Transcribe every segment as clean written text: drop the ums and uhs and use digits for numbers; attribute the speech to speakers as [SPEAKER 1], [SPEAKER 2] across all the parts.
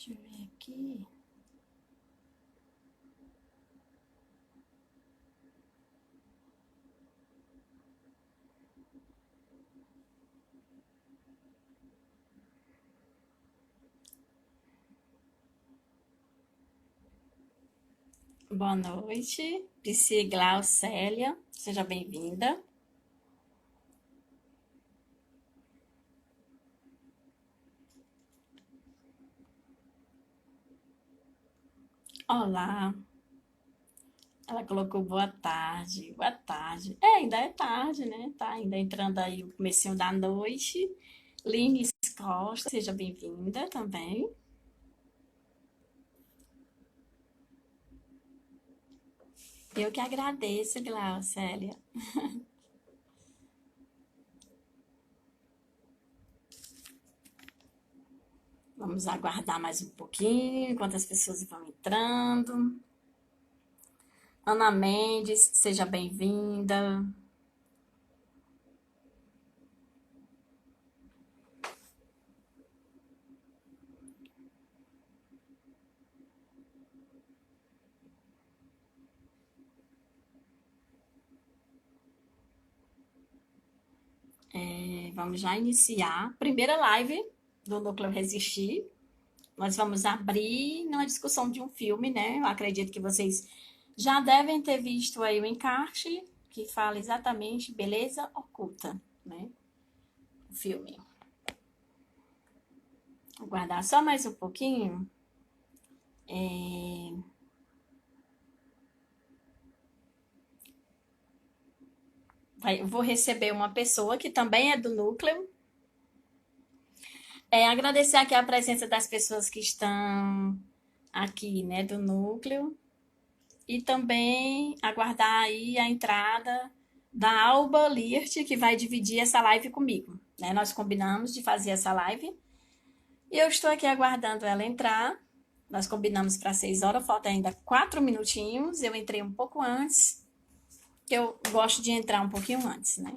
[SPEAKER 1] Deixa eu ver aqui. Boa noite, Psi Glaucélia, seja bem-vinda. Olá, ela colocou boa tarde, boa tarde. É, ainda é tarde, né? Tá ainda entrando aí o comecinho da noite. Lines Costa, seja bem-vinda também. Eu que agradeço, Glaucélia. Vamos aguardar mais um pouquinho, enquanto as pessoas vão entrando. Ana Mendes, seja bem-vinda. Vamos já iniciar a primeira live do Núcleo Resistir. Nós vamos abrir numa discussão de um filme, né? Eu acredito que vocês já devem ter visto aí o encarte, que fala exatamente beleza oculta, né? O filme. Vou guardar só mais um pouquinho. Vou receber uma pessoa que também é do núcleo. Agradecer aqui a presença das pessoas que estão aqui, né, do núcleo. E também aguardar aí a entrada da Alba Lirt, que vai dividir essa live comigo, né? Nós combinamos de fazer essa live e eu estou aqui aguardando ela entrar. Nós combinamos para 6 horas, falta ainda 4 minutinhos. Eu entrei um pouco antes, que eu gosto de entrar um pouquinho antes, né?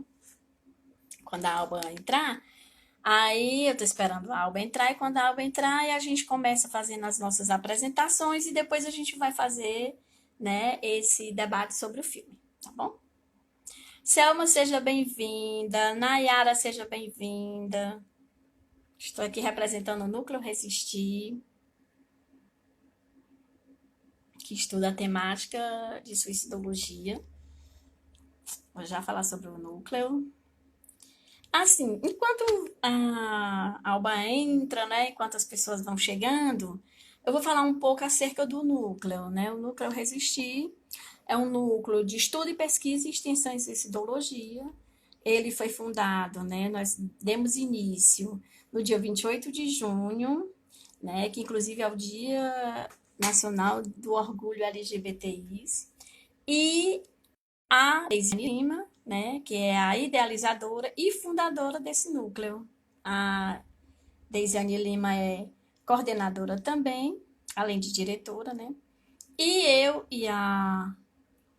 [SPEAKER 1] Quando a Alba entrar, aí eu tô esperando a Alba entrar, e quando a Alba entrar, aí a gente começa fazendo as nossas apresentações e depois a gente vai fazer, né, esse debate sobre o filme, tá bom? Selma, seja bem-vinda. Nayara, seja bem-vinda. Estou aqui representando o Núcleo Resistir, que estuda a temática de suicidologia. Vou já falar sobre o núcleo. Assim, enquanto a Alba entra, né, enquanto as pessoas vão chegando, eu vou falar um pouco acerca do núcleo, né? O Núcleo Resistir é um núcleo de estudo e pesquisa e extensão em suicidologia. Ele foi fundado, né? Nós demos início no dia 28 de junho, né? Que inclusive é o Dia Nacional do Orgulho LGBTIs. E a Deisiane Lima, né? Que é a idealizadora e fundadora desse núcleo. A Deisiane Lima é coordenadora também, além de diretora, né? E eu e a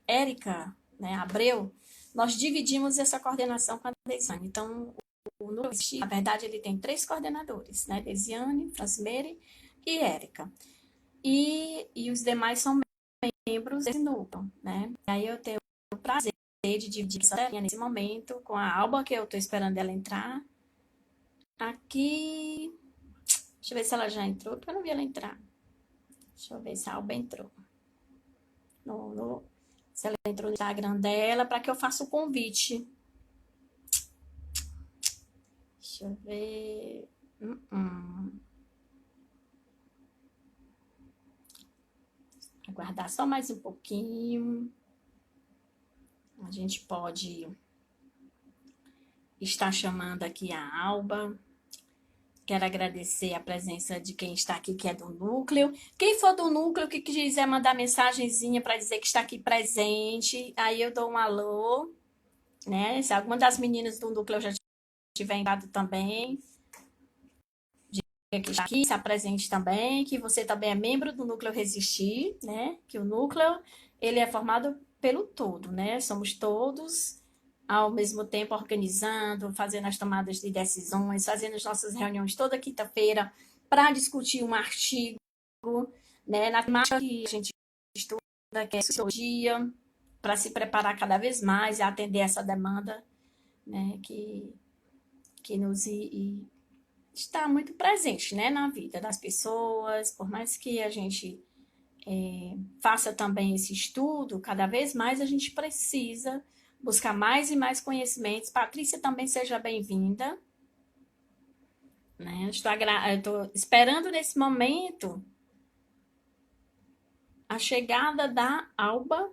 [SPEAKER 1] Érica, né, Abreu, nós dividimos essa coordenação com a Deisiane. Então, o núcleo, na verdade, ele tem 3 coordenadores, né? Deisiane, Francimeire e Érica. E os demais são membros desse núcleo, né? E aí eu tenho o prazer de dividir essa linha nesse momento com a Alba, que eu estou esperando ela entrar. Aqui. Deixa eu ver se ela já entrou, porque eu não vi ela entrar. Deixa eu ver se a Alba entrou. Se ela entrou no Instagram dela, para que eu faça o convite. Deixa eu ver. Aguardar só mais um pouquinho. A gente pode estar chamando aqui a Alba. Quero agradecer a presença de quem está aqui, que é do núcleo. Quem for do núcleo, que quiser mandar mensagenzinha para dizer que está aqui presente, aí eu dou um alô, né? Se alguma das meninas do núcleo já tiver entrado também, que está aqui, se apresente também, que você também é membro do Núcleo Resistir, né? Que o núcleo, ele é formado pelo todo, né? Somos todos ao mesmo tempo organizando, fazendo as tomadas de decisões, fazendo as nossas reuniões toda quinta-feira para discutir um artigo, né, na temática que a gente estuda, que é sociologia, para se preparar cada vez mais e atender essa demanda, né, que está muito presente, né, na vida das pessoas, por mais que a gente faça também esse estudo, cada vez mais a gente precisa buscar mais e mais conhecimentos. Patrícia, também seja bem-vinda. Né? Eu estou esperando nesse momento a chegada da Alba.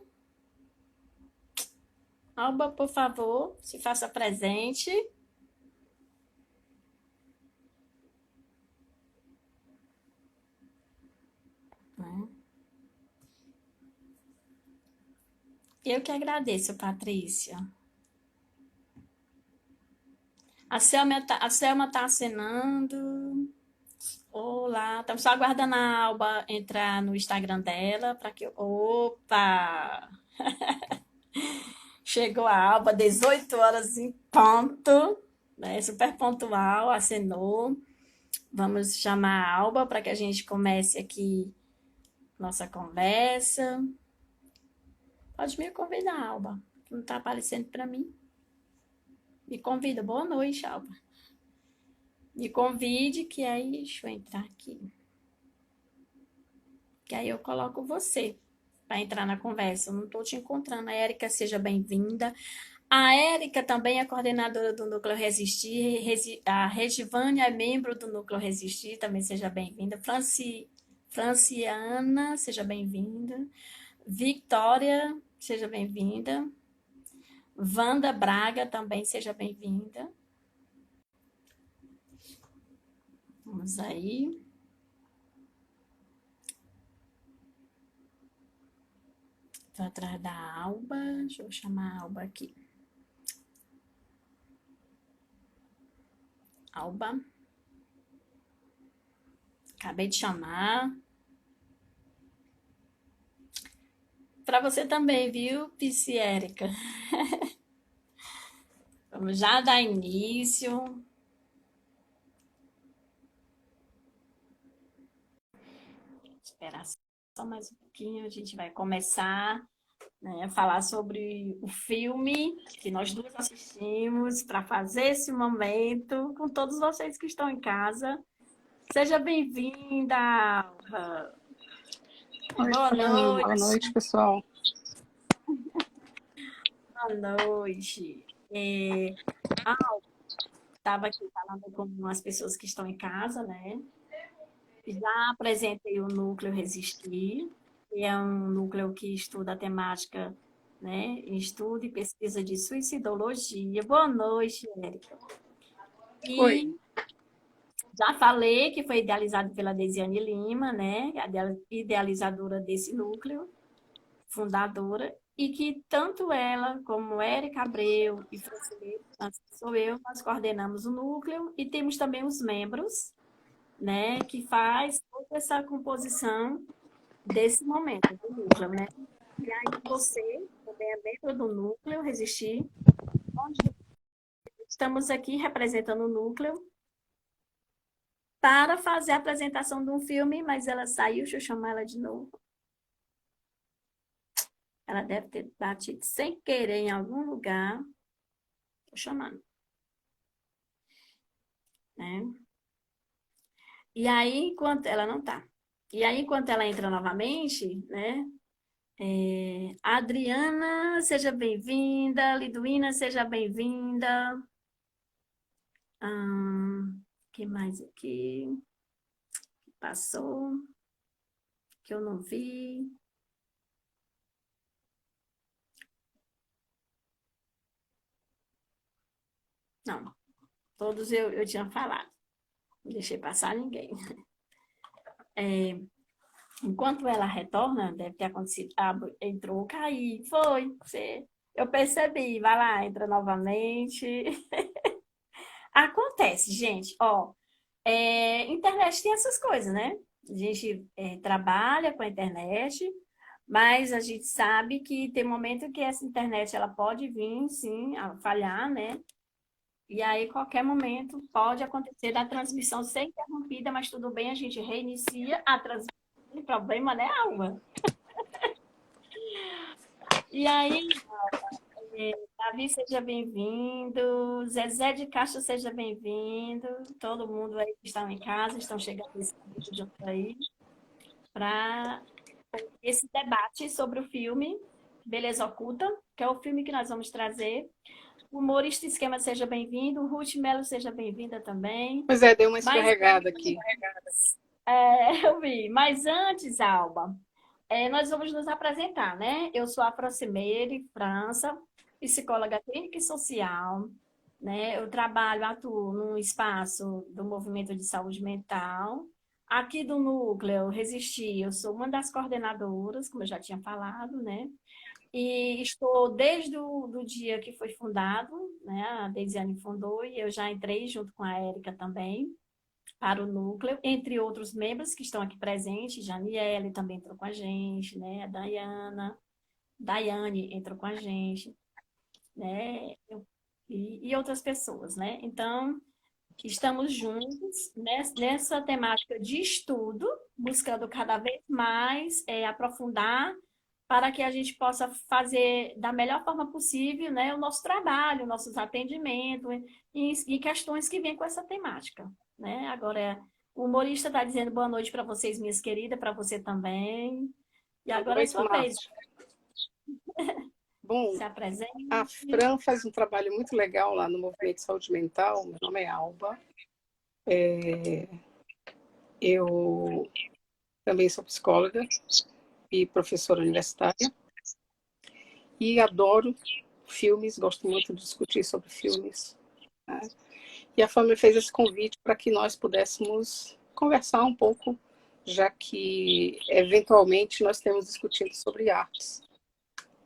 [SPEAKER 1] Alba, por favor, se faça presente. Né? Eu que agradeço, Patrícia. A Selma tá acenando. Olá, estamos só aguardando a Alba entrar no Instagram dela para que. Opa! Chegou a Alba, 18 horas em ponto, né? Super pontual, acenou. Vamos chamar a Alba para que a gente comece aqui nossa conversa. Pode me convidar, Alba, que não está aparecendo para mim. Me convida. Boa noite, Alba. Me convide, que aí, deixa eu entrar aqui. Que aí eu coloco você para entrar na conversa. Eu não estou te encontrando. A Érica, seja bem-vinda. A Érica também é coordenadora do Núcleo Resistir. A Regivânia é membro do Núcleo Resistir, também seja bem-vinda. Franciana, seja bem-vinda. Victória, seja bem-vinda. Wanda Braga, também seja bem-vinda. Vamos aí. Estou atrás da Alba. Deixa eu chamar a Alba aqui. Alba. Acabei de chamar. Para você também, viu, Pisci Érica? Vamos já dar início. Esperar só mais um pouquinho, a gente vai começar, né, a falar sobre o filme que nós duas assistimos para fazer esse momento com todos vocês que estão em casa. Seja bem-vinda, Alva.
[SPEAKER 2] Oi,
[SPEAKER 1] Boa
[SPEAKER 2] Fran. Boa
[SPEAKER 1] noite.
[SPEAKER 2] noite, pessoal.
[SPEAKER 1] Boa noite. Estava aqui falando com as pessoas que estão em casa, né? Já apresentei o Núcleo Resistir, que é um núcleo que estuda a temática, né? Estudo e pesquisa de suicidologia. Boa noite, Érica.
[SPEAKER 2] Oi.
[SPEAKER 1] E já falei que foi idealizado pela Desiane Lima, né? A idealizadora desse núcleo, fundadora, e que tanto ela como Érica Abreu e Francine, sou eu, nós coordenamos o núcleo e temos também os membros, né, que faz toda essa composição desse momento do núcleo, né? E aí você também é membro do núcleo Resistir, onde estamos aqui representando o núcleo para fazer a apresentação de um filme, mas ela saiu, deixa eu chamar ela de novo. Ela deve ter batido sem querer em algum lugar. Estou chamando. Né? E aí, enquanto ela não está. E aí, enquanto ela entra novamente, né? Adriana, seja bem-vinda. Liduína, seja bem-vinda. Que mais aqui? Que passou? Que eu não vi. Não, todos eu tinha falado. Não deixei passar ninguém. Enquanto ela retorna, deve ter acontecido. Ah, entrou, caí. Foi. Você, eu percebi. Vai lá, entra novamente. Acontece, gente. Ó, internet tem essas coisas, né? A gente trabalha com a internet, mas a gente sabe que tem momento que essa internet ela pode vir, sim, a falhar, né? E aí, qualquer momento, pode acontecer da transmissão ser interrompida, mas tudo bem, a gente reinicia a transmissão. Não tem problema, né, Alma? E aí, Davi, seja bem-vindo. Zezé de Castro, seja bem-vindo. Todo mundo aí que está em casa, estão chegando nesse vídeo junto aí para esse debate sobre o filme Beleza Oculta, que é o filme que nós vamos trazer. O humorista Esquema, seja bem-vindo. Ruth Mello, seja bem-vinda também.
[SPEAKER 2] Pois é, deu uma
[SPEAKER 1] Mas
[SPEAKER 2] escorregada aqui.
[SPEAKER 1] eu vi. Mas antes, Alba, nós vamos nos apresentar, né? Eu sou a Francimeire França, psicóloga clínica e social, né? Eu trabalho, atuo num espaço do movimento de saúde mental. Aqui do Núcleo Resistir, eu sou uma das coordenadoras, como eu já tinha falado, né? E estou desde o do dia que foi fundado, né? A Deisiane fundou e eu já entrei junto com a Érica também para o núcleo, entre outros membros que estão aqui presentes, Janiele também entrou com a gente, né? A Daiane entrou com a gente, né? E outras pessoas, né? Então, estamos juntos nessa temática de estudo, buscando cada vez mais aprofundar para que a gente possa fazer da melhor forma possível, né, o nosso trabalho, nossos atendimentos e questões que vêm com essa temática, né? Agora, o humorista está dizendo boa noite para vocês, minhas queridas, para você também. E
[SPEAKER 2] Boa
[SPEAKER 1] agora é a
[SPEAKER 2] noite,
[SPEAKER 1] sua vez.
[SPEAKER 2] Márcia. Bom,
[SPEAKER 1] Se apresente.
[SPEAKER 2] a Fran faz um trabalho muito legal lá no Movimento de Saúde Mental. Meu nome é Alba. Eu também sou psicóloga e professora universitária. E adoro filmes, gosto muito de discutir sobre filmes, né? E a Fran me fez esse convite para que nós pudéssemos conversar um pouco, já que, eventualmente, nós temos discutido sobre artes,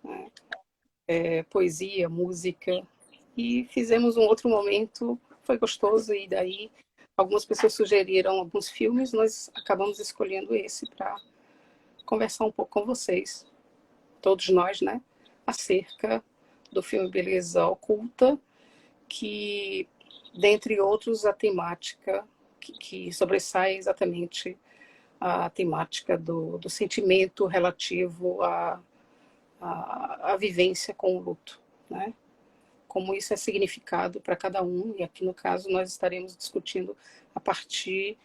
[SPEAKER 2] né? Poesia, música, e fizemos um outro momento, foi gostoso, e daí algumas pessoas sugeriram alguns filmes, nós acabamos escolhendo esse para conversar um pouco com vocês, todos nós, né, acerca do filme Beleza Oculta, que, dentre outros, a temática que sobressai exatamente a temática do sentimento relativo à vivência com o luto, né? Como isso é significado para cada um, e aqui no caso nós estaremos discutindo a partir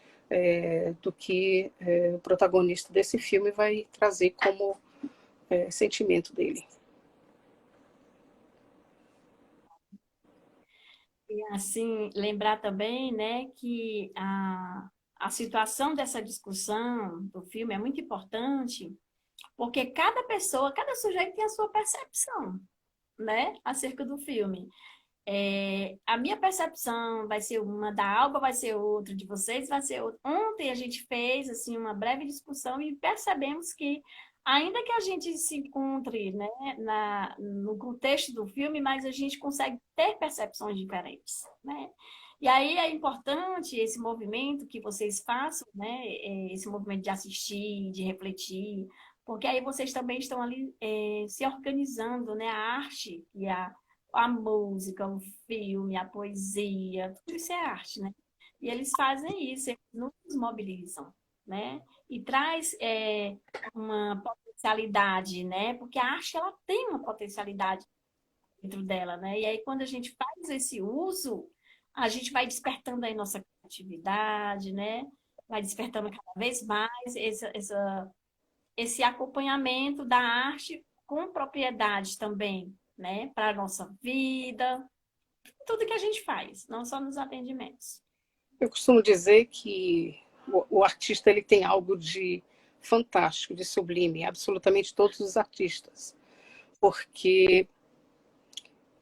[SPEAKER 2] do que o protagonista desse filme vai trazer como sentimento dele.
[SPEAKER 1] E assim, lembrar também, né, que a situação dessa discussão do filme é muito importante, porque cada pessoa, cada sujeito tem a sua percepção, né, acerca do filme. A minha percepção vai ser uma, da Alba vai ser outra, de vocês vai ser outra. Ontem a gente fez assim uma breve discussão e percebemos que, ainda que a gente se encontre, né, no contexto do filme, mas a gente consegue ter percepções diferentes, né? E aí é importante esse movimento que vocês façam, né? Esse movimento de assistir, de refletir, porque aí vocês também estão ali se organizando, né? A arte e a música, o filme, a poesia, tudo isso é arte, né? E eles fazem isso, eles nos mobilizam, né? E traz uma potencialidade, né? Porque a arte, ela tem uma potencialidade dentro dela, né? E aí, quando a gente faz esse uso, a gente vai despertando aí nossa criatividade, né? Vai despertando cada vez mais esse acompanhamento da arte com propriedade também, né? Para a nossa vida, tudo que a gente faz, não só nos atendimentos.
[SPEAKER 2] Eu costumo dizer que o artista ele tem algo de fantástico, de sublime, absolutamente todos os artistas, porque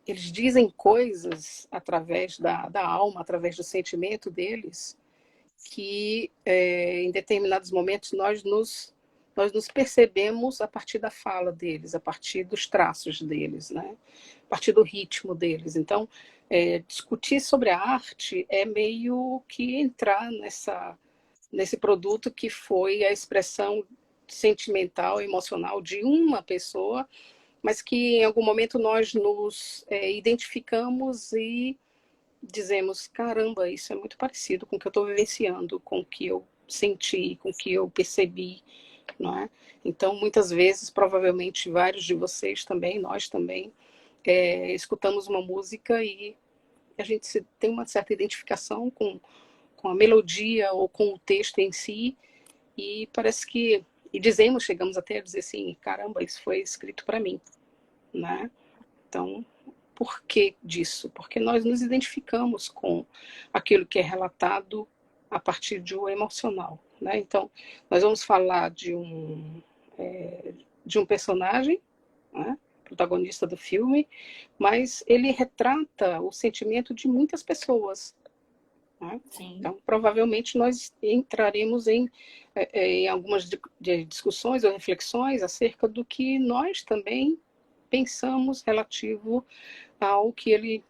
[SPEAKER 2] eles dizem coisas através da alma, através do sentimento deles, que em determinados momentos nós nos percebemos a partir da fala deles, a partir dos traços deles, né? A partir do ritmo deles. Então, discutir sobre a arte é meio que entrar nesse produto que foi a expressão sentimental, emocional de uma pessoa, mas que em algum momento nós nos identificamos e dizemos, caramba, isso é muito parecido com o que eu estou vivenciando, com o que eu senti, com o que eu percebi, não é? Então, muitas vezes, provavelmente, vários de vocês também, nós também, escutamos uma música e a gente tem uma certa identificação com a melodia ou com o texto em si, e parece que, e dizemos, chegamos até a dizer assim, caramba, isso foi escrito para mim, né? Então, por que disso? Porque nós nos identificamos com aquilo que é relatado a partir de um emocional, né? Então, nós vamos falar de um personagem, né? Protagonista do filme, mas ele retrata o sentimento de muitas pessoas, né?
[SPEAKER 1] Sim.
[SPEAKER 2] Então, provavelmente nós entraremos em algumas discussões ou reflexões acerca do que nós também pensamos relativo ao que ele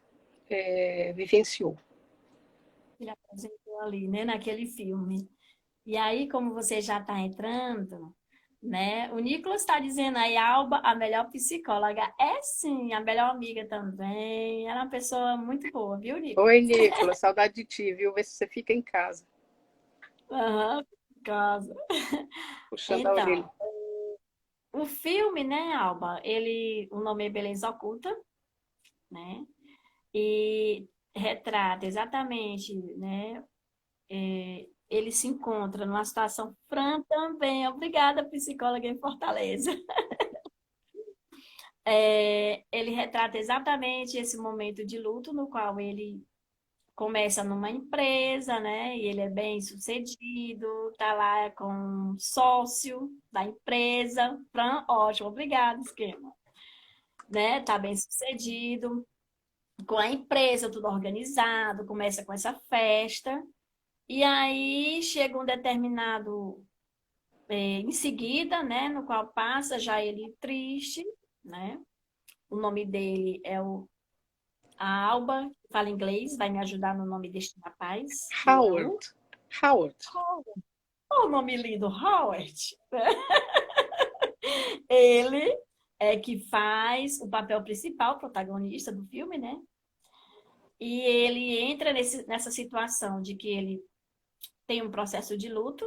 [SPEAKER 2] vivenciou.
[SPEAKER 1] Ele apresentou ali, né, naquele filme. E aí, como você já está entrando, né? O Nicolas está dizendo aí, Alba, a melhor psicóloga. É sim, a melhor amiga também. Ela é uma pessoa muito boa, viu, Nicolas?
[SPEAKER 2] Oi, Nicolas, saudade de ti, viu? Vê se você fica em casa,
[SPEAKER 1] Aham, casa.
[SPEAKER 2] puxando a orelha.
[SPEAKER 1] Então, o filme, né, Alba? O nome é Beleza Oculta, né? E retrata exatamente, né? Ele se encontra numa situação Fran também. Obrigada, psicóloga em Fortaleza. Ele retrata exatamente esse momento de luto no qual ele começa numa empresa, né? E ele é bem sucedido, tá lá com um sócio da empresa. Fran, ótimo, obrigada, esquema. Né? Tá bem sucedido, com a empresa, tudo organizado, começa com essa festa. E aí chega um determinado em seguida, né, no qual passa já ele triste, né? O nome dele é a Alba, que fala inglês, vai me ajudar no nome deste rapaz, que eu
[SPEAKER 2] Howard,
[SPEAKER 1] amo.
[SPEAKER 2] Howard,
[SPEAKER 1] Oh, o nome lindo, Howard. Ele é que faz o papel principal, protagonista do filme, né? E ele entra nessa situação de que ele tem um processo de luto,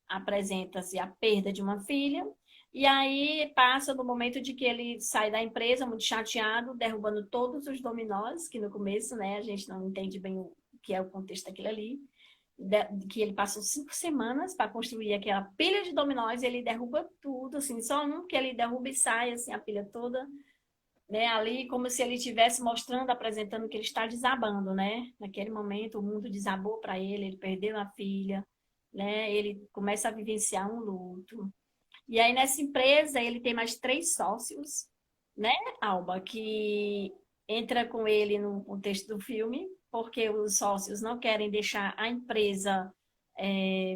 [SPEAKER 1] apresenta-se a perda de uma filha, e aí passa no momento de que ele sai da empresa muito chateado, derrubando todos os dominós, que no começo, né, a gente não entende bem o que é o contexto daquilo ali, que ele passou 5 semanas para construir aquela pilha de dominós, e ele derruba tudo, assim, só um que ele derruba e sai, assim, a pilha toda, né, ali como se ele estivesse mostrando, apresentando que ele está desabando, né? Naquele momento o mundo desabou para ele perdeu a filha, né? Ele começa a vivenciar um luto. E aí nessa empresa ele tem mais 3 sócios, né, Alba, que entra com ele no contexto do filme, porque os sócios não querem deixar a empresa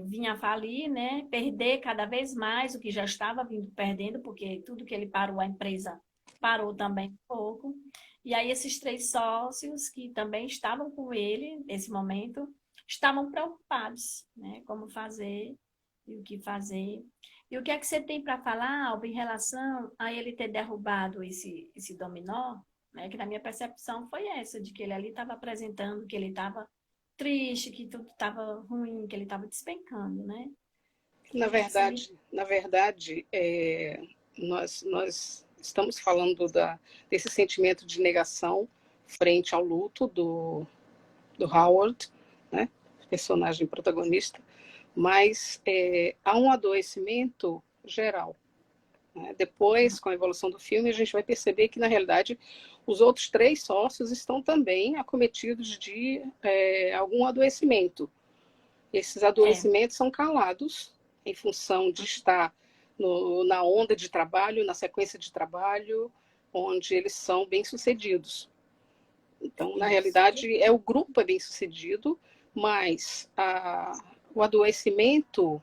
[SPEAKER 1] vir a falir, né? Perder cada vez mais o que já estava vindo perdendo, porque tudo que ele parou, a empresa parou também um pouco. E aí esses 3 sócios que também estavam com ele nesse momento estavam preocupados, né? Como fazer e o que fazer. E o que é que você tem para falar, Alba, em relação a ele ter derrubado esse dominó? Né? Que na minha percepção foi essa, de que ele ali estava apresentando que ele estava triste, que tudo estava ruim, que ele estava despencando, né?
[SPEAKER 2] Na
[SPEAKER 1] O que é que você...
[SPEAKER 2] verdade, nós estamos falando desse sentimento de negação frente ao luto do Howard, né, personagem protagonista, mas há um adoecimento geral. Né? Depois, com a evolução do filme, a gente vai perceber que, na realidade, os outros 3 sócios estão também acometidos de algum adoecimento. Esses
[SPEAKER 1] É,
[SPEAKER 2] adoecimentos são calados em função de estar na onda de trabalho, na sequência de trabalho, onde eles são bem-sucedidos. Então, na
[SPEAKER 1] isso.
[SPEAKER 2] realidade, o grupo é bem-sucedido, mas o adoecimento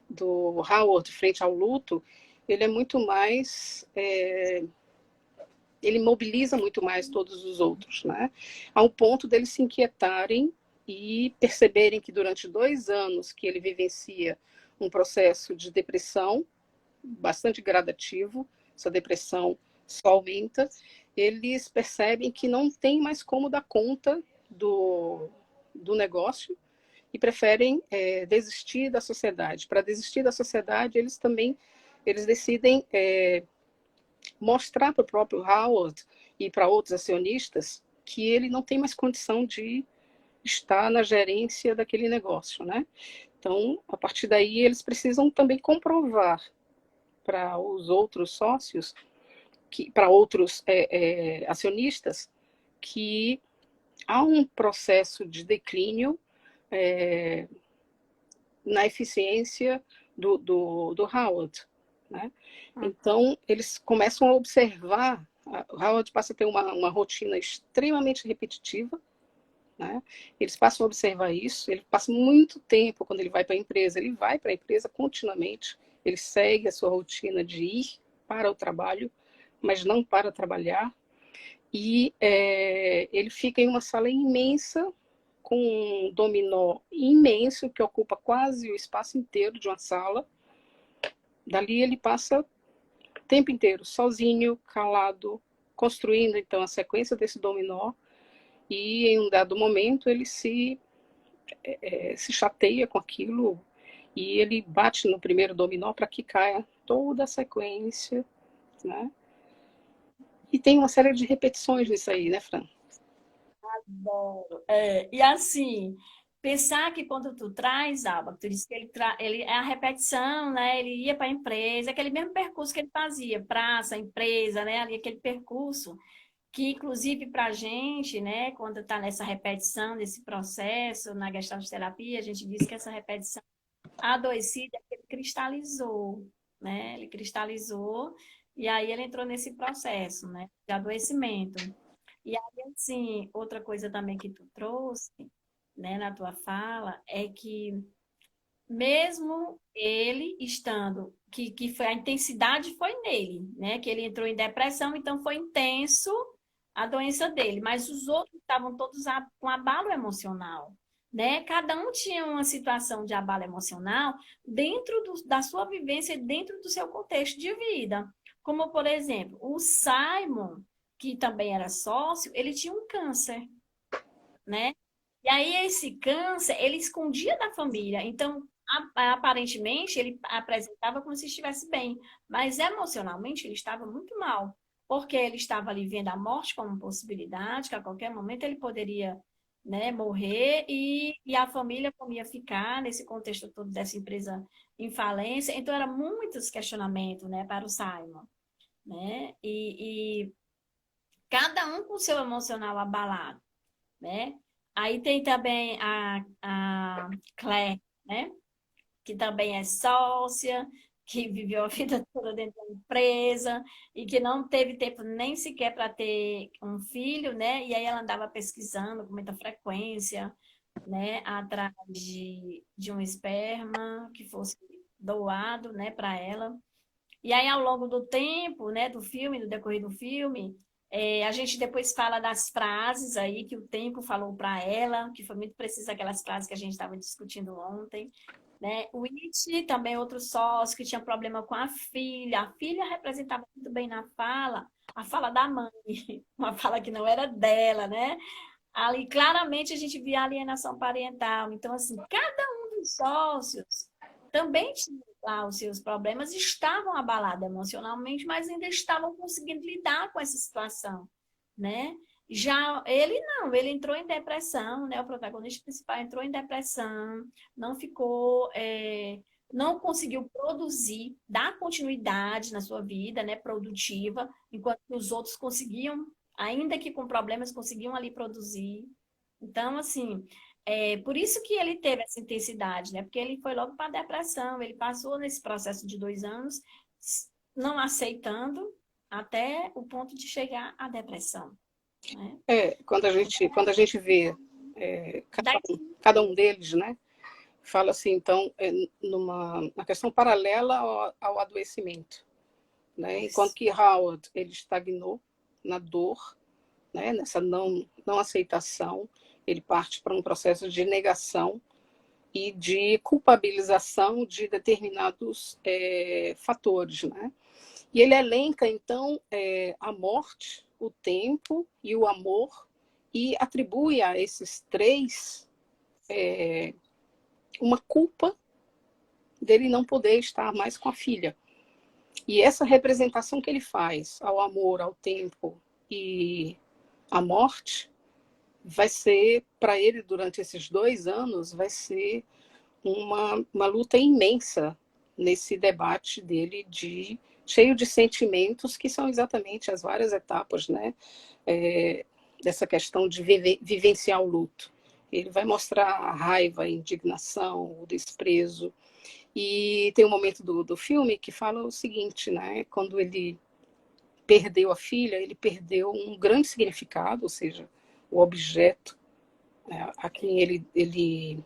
[SPEAKER 2] do Howard frente ao luto, ele é muito mais... ele mobiliza muito mais todos os outros, né? Ao ponto deles se inquietarem e perceberem que durante 2 anos que ele vivencia um processo de depressão bastante gradativo, essa depressão só aumenta, eles percebem que não tem mais como dar conta do negócio e preferem desistir da sociedade. Para desistir da sociedade, eles decidem mostrar para o próprio Howard e para outros acionistas que ele não tem mais condição de estar na gerência daquele negócio, né? Então, a partir daí, eles precisam também comprovar para os outros sócios, para outros acionistas, que há um processo de declínio na eficiência do Howard, né? Então, eles começam a observar, o Howard passa a ter uma rotina extremamente repetitiva, né? Eles passam a observar isso, ele passa muito tempo quando ele vai para a empresa continuamente, ele segue a sua rotina de ir para o trabalho, mas não para trabalhar, e ele fica em uma sala imensa, com um dominó imenso, que ocupa quase o espaço inteiro de uma sala. Dali ele passa o tempo inteiro, sozinho, calado, construindo, então, a sequência desse dominó, e em um dado momento ele se chateia com aquilo, e ele bate no primeiro dominó para que caia toda a sequência, né? E tem uma série de repetições nisso aí, né, Fran?
[SPEAKER 1] Adoro. E assim, pensar que quando tu traz, Alba, tu disse que ele é a repetição, né? Ele ia para a empresa, aquele mesmo percurso que ele fazia, praça, empresa, né? Ali aquele percurso que, inclusive, para a gente, né? Quando está nessa repetição, nesse processo, na gestalterapia, a gente diz que essa repetição adoecida, ele cristalizou, né? Ele cristalizou e aí ele entrou nesse processo, né? De adoecimento. E aí, assim, outra coisa também que tu trouxe, né, na tua fala, é que mesmo ele estando, que foi a intensidade foi nele, né, que ele entrou em depressão, então foi intenso a doença dele, mas os outros estavam todos com abalo emocional, né? Cada um tinha uma situação de abalo emocional dentro da sua vivência, dentro do seu contexto de vida. Como, por exemplo, o Simon, que também era sócio, ele tinha um câncer, né? E aí esse câncer, ele escondia da família. Então, aparentemente, ele apresentava como se estivesse bem, mas emocionalmente ele estava muito mal, porque ele estava ali vendo a morte como possibilidade, que a qualquer momento ele poderia, né, morrer e a família como ia ficar nesse contexto todo dessa empresa em falência. Então, era muitos questionamentos, né, para o Simon, né? E cada um com o seu emocional abalado, né? Aí tem também a Claire, né? Que também é sócia, que viveu a vida toda dentro da empresa e que não teve tempo nem sequer para ter um filho, né? E aí ela andava pesquisando com muita frequência, né? Atrás de um esperma que fosse doado, né? Para ela. E aí, ao longo do tempo, né, do filme, do decorrer do filme, a gente depois fala das frases aí que o tempo falou para ela, que foi muito precisa aquelas frases que a gente estava discutindo ontem, né? O It também é outro sócio que tinha problema com a filha representava muito bem na fala, a fala da mãe, uma fala que não era dela, né? Ali claramente a gente via alienação parental. Então, assim, cada um dos sócios também tinha lá os seus problemas, estavam abalados emocionalmente, mas ainda estavam conseguindo lidar com essa situação, né? Já ele não, ele entrou em depressão, né? O protagonista principal entrou em depressão, não ficou, não conseguiu produzir, dar continuidade na sua vida, né? Produtiva, enquanto os outros conseguiam, ainda que com problemas, conseguiam ali produzir. Então, assim, por isso que ele teve essa intensidade, né? Porque ele foi logo para a depressão, ele passou nesse processo de 2 anos não aceitando até o ponto de chegar à depressão, né?
[SPEAKER 2] Quando a gente vê cada um deles, né? Fala assim, então, na questão paralela ao adoecimento, né? Enquanto que Howard, ele estagnou na dor, né? Nessa não aceitação, ele parte para um processo de negação e de culpabilização de determinados fatores, né? E ele elenca, então, a morte, o tempo e o amor, e atribui a esses três uma culpa dele não poder estar mais com a filha. E essa representação que ele faz ao amor, ao tempo e à morte, vai ser, para ele, durante esses 2 anos, vai ser uma luta imensa nesse debate dele cheio de sentimentos que são exatamente as várias etapas, né, dessa questão de vivenciar o luto. Ele vai mostrar a raiva, a indignação, o desprezo. E tem um momento do filme que fala o seguinte, né, quando ele perdeu a filha, ele perdeu um grande significado, ou seja, o objeto, né, a quem ele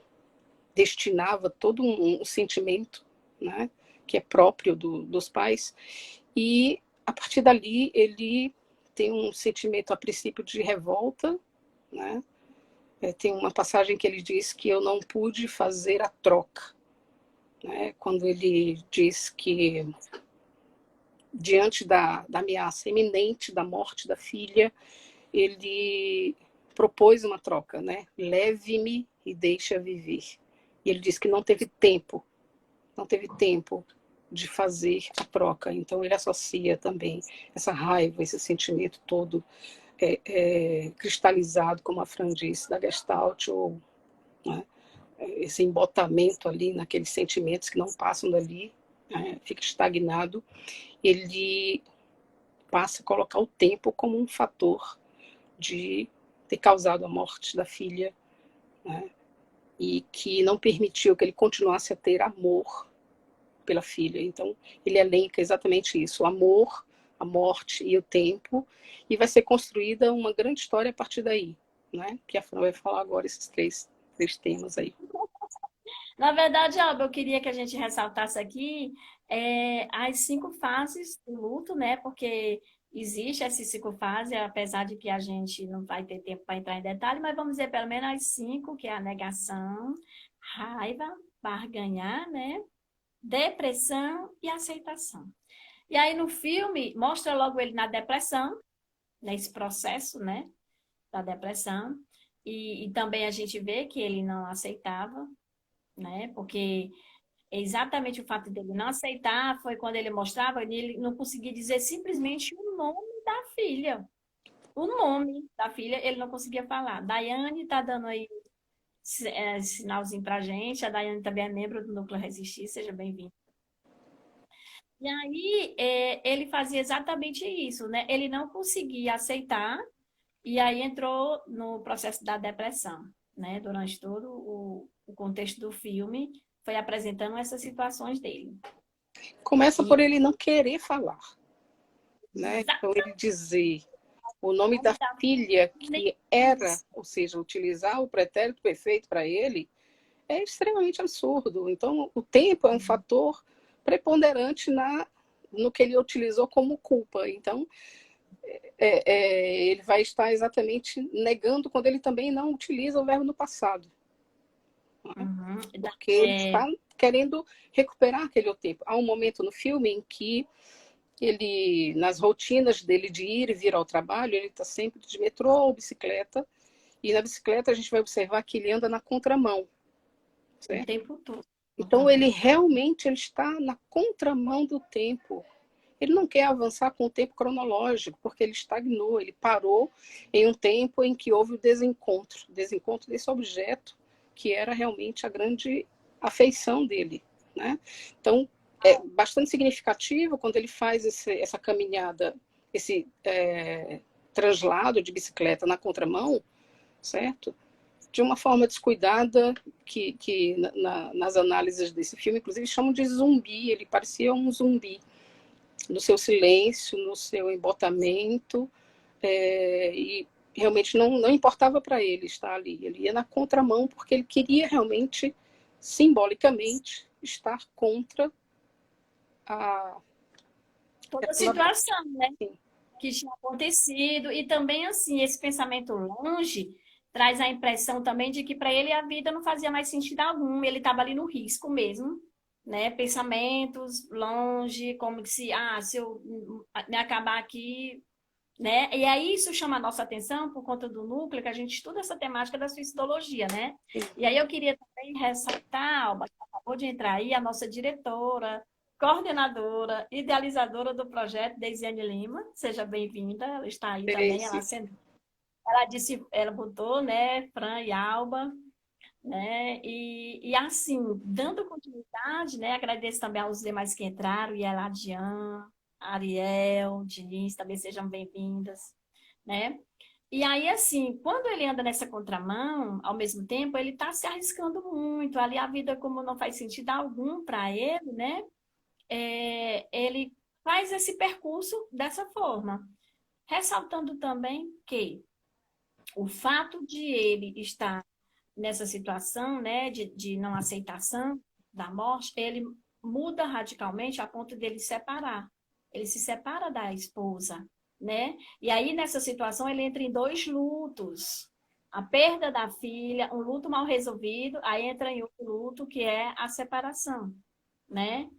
[SPEAKER 2] destinava todo um sentimento, né, que é próprio dos pais, e a partir dali ele tem um sentimento a princípio de revolta, né? Tem uma passagem que ele diz que eu não pude fazer a troca, né? Quando ele diz que diante da ameaça iminente da morte da filha, ele propôs uma troca, né? Leve-me e deixa viver. E ele disse que não teve tempo de fazer a troca. Então ele associa também essa raiva, esse sentimento todo cristalizado, como a Fran disse, da Gestalt, ou, né, esse embotamento ali naqueles sentimentos que não passam dali, fica estagnado. Ele passa a colocar o tempo como um fator de ter causado a morte da filha, né? E que não permitiu que ele continuasse a ter amor pela filha. Então, ele elenca exatamente isso, o amor, a morte e o tempo, e vai ser construída uma grande história a partir daí, né? Que a Fran vai falar agora esses três temas aí.
[SPEAKER 1] Na verdade, Alba, eu queria que a gente ressaltasse aqui as 5 fases do luto, né? Porque existe essas 5 fases, apesar de que a gente não vai ter tempo para entrar em detalhe, mas vamos dizer pelo menos as 5, que é a negação, raiva, barganhar, né? Depressão e aceitação. E aí no filme mostra logo ele na depressão, nesse processo, né? Da depressão. E também a gente vê que ele não aceitava, né? Porque exatamente o fato dele não aceitar foi quando ele mostrava, ele não conseguia dizer simplesmente o nome da filha. O nome da filha ele não conseguia falar. Daiane está dando aí sinalzinho pra gente. A Daiane também é membro do Núcleo Resistir, seja bem-vinda. E aí ele fazia exatamente isso, né? Ele não conseguia aceitar e aí entrou no processo da depressão, né? Durante todo o contexto do filme, foi apresentando essas situações dele.
[SPEAKER 2] Começa por ele não querer falar, né? Então ele dizer o nome da filha que era, ou seja, utilizar o pretérito perfeito para ele, é extremamente absurdo. Então o tempo é um fator preponderante no que ele utilizou como culpa. Então ele vai estar exatamente negando quando ele também não utiliza o verbo no passado.
[SPEAKER 1] Uhum.
[SPEAKER 2] Porque ele está querendo recuperar aquele tempo. Há um momento no filme em que ele, nas rotinas dele de ir e vir ao trabalho, ele está sempre de metrô ou bicicleta, e na bicicleta a gente vai observar que ele anda na contramão. Certo?
[SPEAKER 1] O tempo todo.
[SPEAKER 2] Então ele realmente está na contramão do tempo. Ele não quer avançar com o tempo cronológico, porque ele estagnou, ele parou em um tempo em que houve o desencontro desse objeto, que era realmente a grande afeição dele, né? Então, é bastante significativo quando ele faz essa caminhada, esse translado de bicicleta na contramão, certo? De uma forma descuidada, que nas análises desse filme, inclusive, chamam de zumbi. Ele parecia um zumbi, no seu silêncio, no seu embotamento, e realmente não importava para ele estar ali. Ele ia na contramão porque ele queria realmente, simbolicamente, estar contra
[SPEAKER 1] toda a situação, né? Sim. Que tinha acontecido. E também, assim, esse pensamento longe traz a impressão também de que para ele a vida não fazia mais sentido algum. Ele estava ali no risco mesmo, né? Pensamentos longe, como se, se eu me acabar aqui, né? E aí isso chama a nossa atenção por conta do núcleo, que a gente estuda essa temática da suicidologia, né? E aí eu queria também ressaltar, Alba, que acabou de entrar aí, a nossa diretora, coordenadora, idealizadora do projeto, Deisiane Lima. Seja bem-vinda, ela está aí também,
[SPEAKER 2] Esse,
[SPEAKER 1] ela disse, ela botou, né, Fran e Alba, né? E assim, dando continuidade, né? Agradeço também aos demais que entraram, Yeladian, Ariel, Diniz, também sejam bem-vindas, né? E aí, assim, quando ele anda nessa contramão, ao mesmo tempo, ele está se arriscando muito. Ali a vida, como não faz sentido algum para ele, né? Ele faz esse percurso dessa forma. Ressaltando também que o fato de ele estar nessa situação, né, de não aceitação da morte, ele muda radicalmente a ponto dele separar. Ele se separa da esposa, né? E aí, nessa situação, ele entra em dois lutos. A perda da filha, um luto mal resolvido, aí entra em outro luto, que é a separação, né?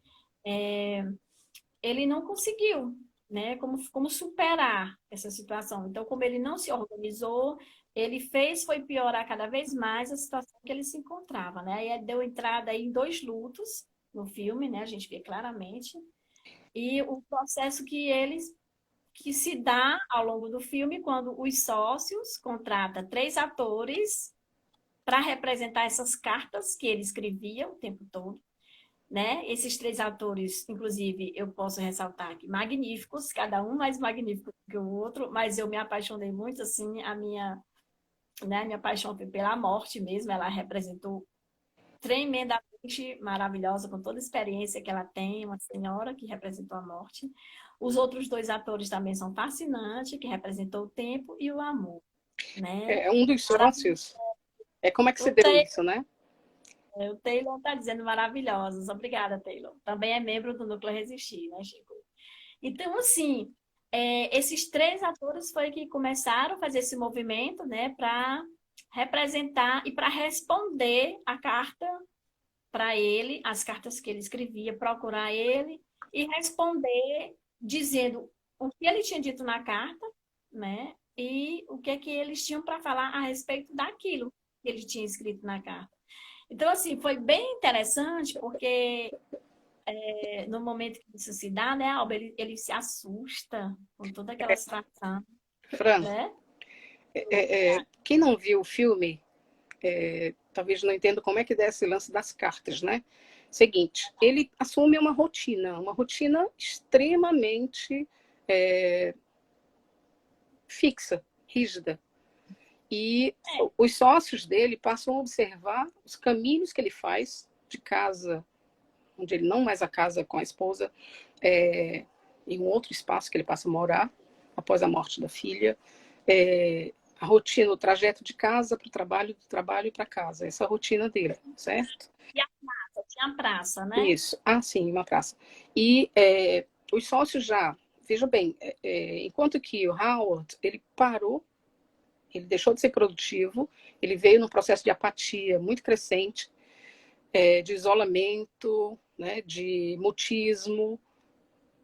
[SPEAKER 1] Ele não conseguiu, né? Como superar essa situação. Então, como ele não se organizou, ele fez foi piorar cada vez mais a situação que ele se encontrava, né? Aí deu entrada aí em dois lutos no filme, né? A gente vê claramente. E o processo que se dá ao longo do filme quando os sócios contratam três atores para representar essas cartas que ele escrevia o tempo todo, né? Esses três atores, inclusive, eu posso ressaltar aqui, magníficos, cada um mais magnífico que o outro, mas eu me apaixonei muito, assim, minha paixão foi pela morte mesmo, ela representou tremendamente maravilhosa, com toda a experiência que ela tem, uma senhora que representou a morte. Os outros dois atores também são fascinantes, que representou o tempo e o amor, né?
[SPEAKER 2] um dos sócios. Como é que se
[SPEAKER 1] O
[SPEAKER 2] deu isso, né?
[SPEAKER 1] O Taylor está dizendo maravilhosos. Obrigada, Taylor. Também é membro do Núcleo Resistir, né, Chico? Então, assim, esses três atores foi que começaram a fazer esse movimento, né, para representar e para responder a carta para ele, as cartas que ele escrevia, procurar ele e responder dizendo o que ele tinha dito na carta, né, e o que é que eles tinham para falar a respeito daquilo que ele tinha escrito na carta. Então, assim, foi bem interessante, porque no momento que isso se dá, né, Alba, ele se assusta com toda aquela situação,
[SPEAKER 2] Fran,
[SPEAKER 1] né?
[SPEAKER 2] quem não viu o filme, talvez não entenda como é que dá esse lance das cartas, né? Seguinte, ele assume uma rotina extremamente fixa, rígida. E os sócios dele passam a observar os caminhos que ele faz de casa, onde ele não mais a casa com a esposa, em um outro espaço que ele passa a morar, após a morte da filha, a rotina, o trajeto de casa para o trabalho, do trabalho para casa, essa é a rotina dele, certo?
[SPEAKER 1] E a praça, tinha a praça, né?
[SPEAKER 2] Isso, sim, uma praça. E os sócios já, veja bem, enquanto que o Howard, ele parou, ele deixou de ser produtivo, ele veio num processo de apatia muito crescente, de isolamento, né, de mutismo.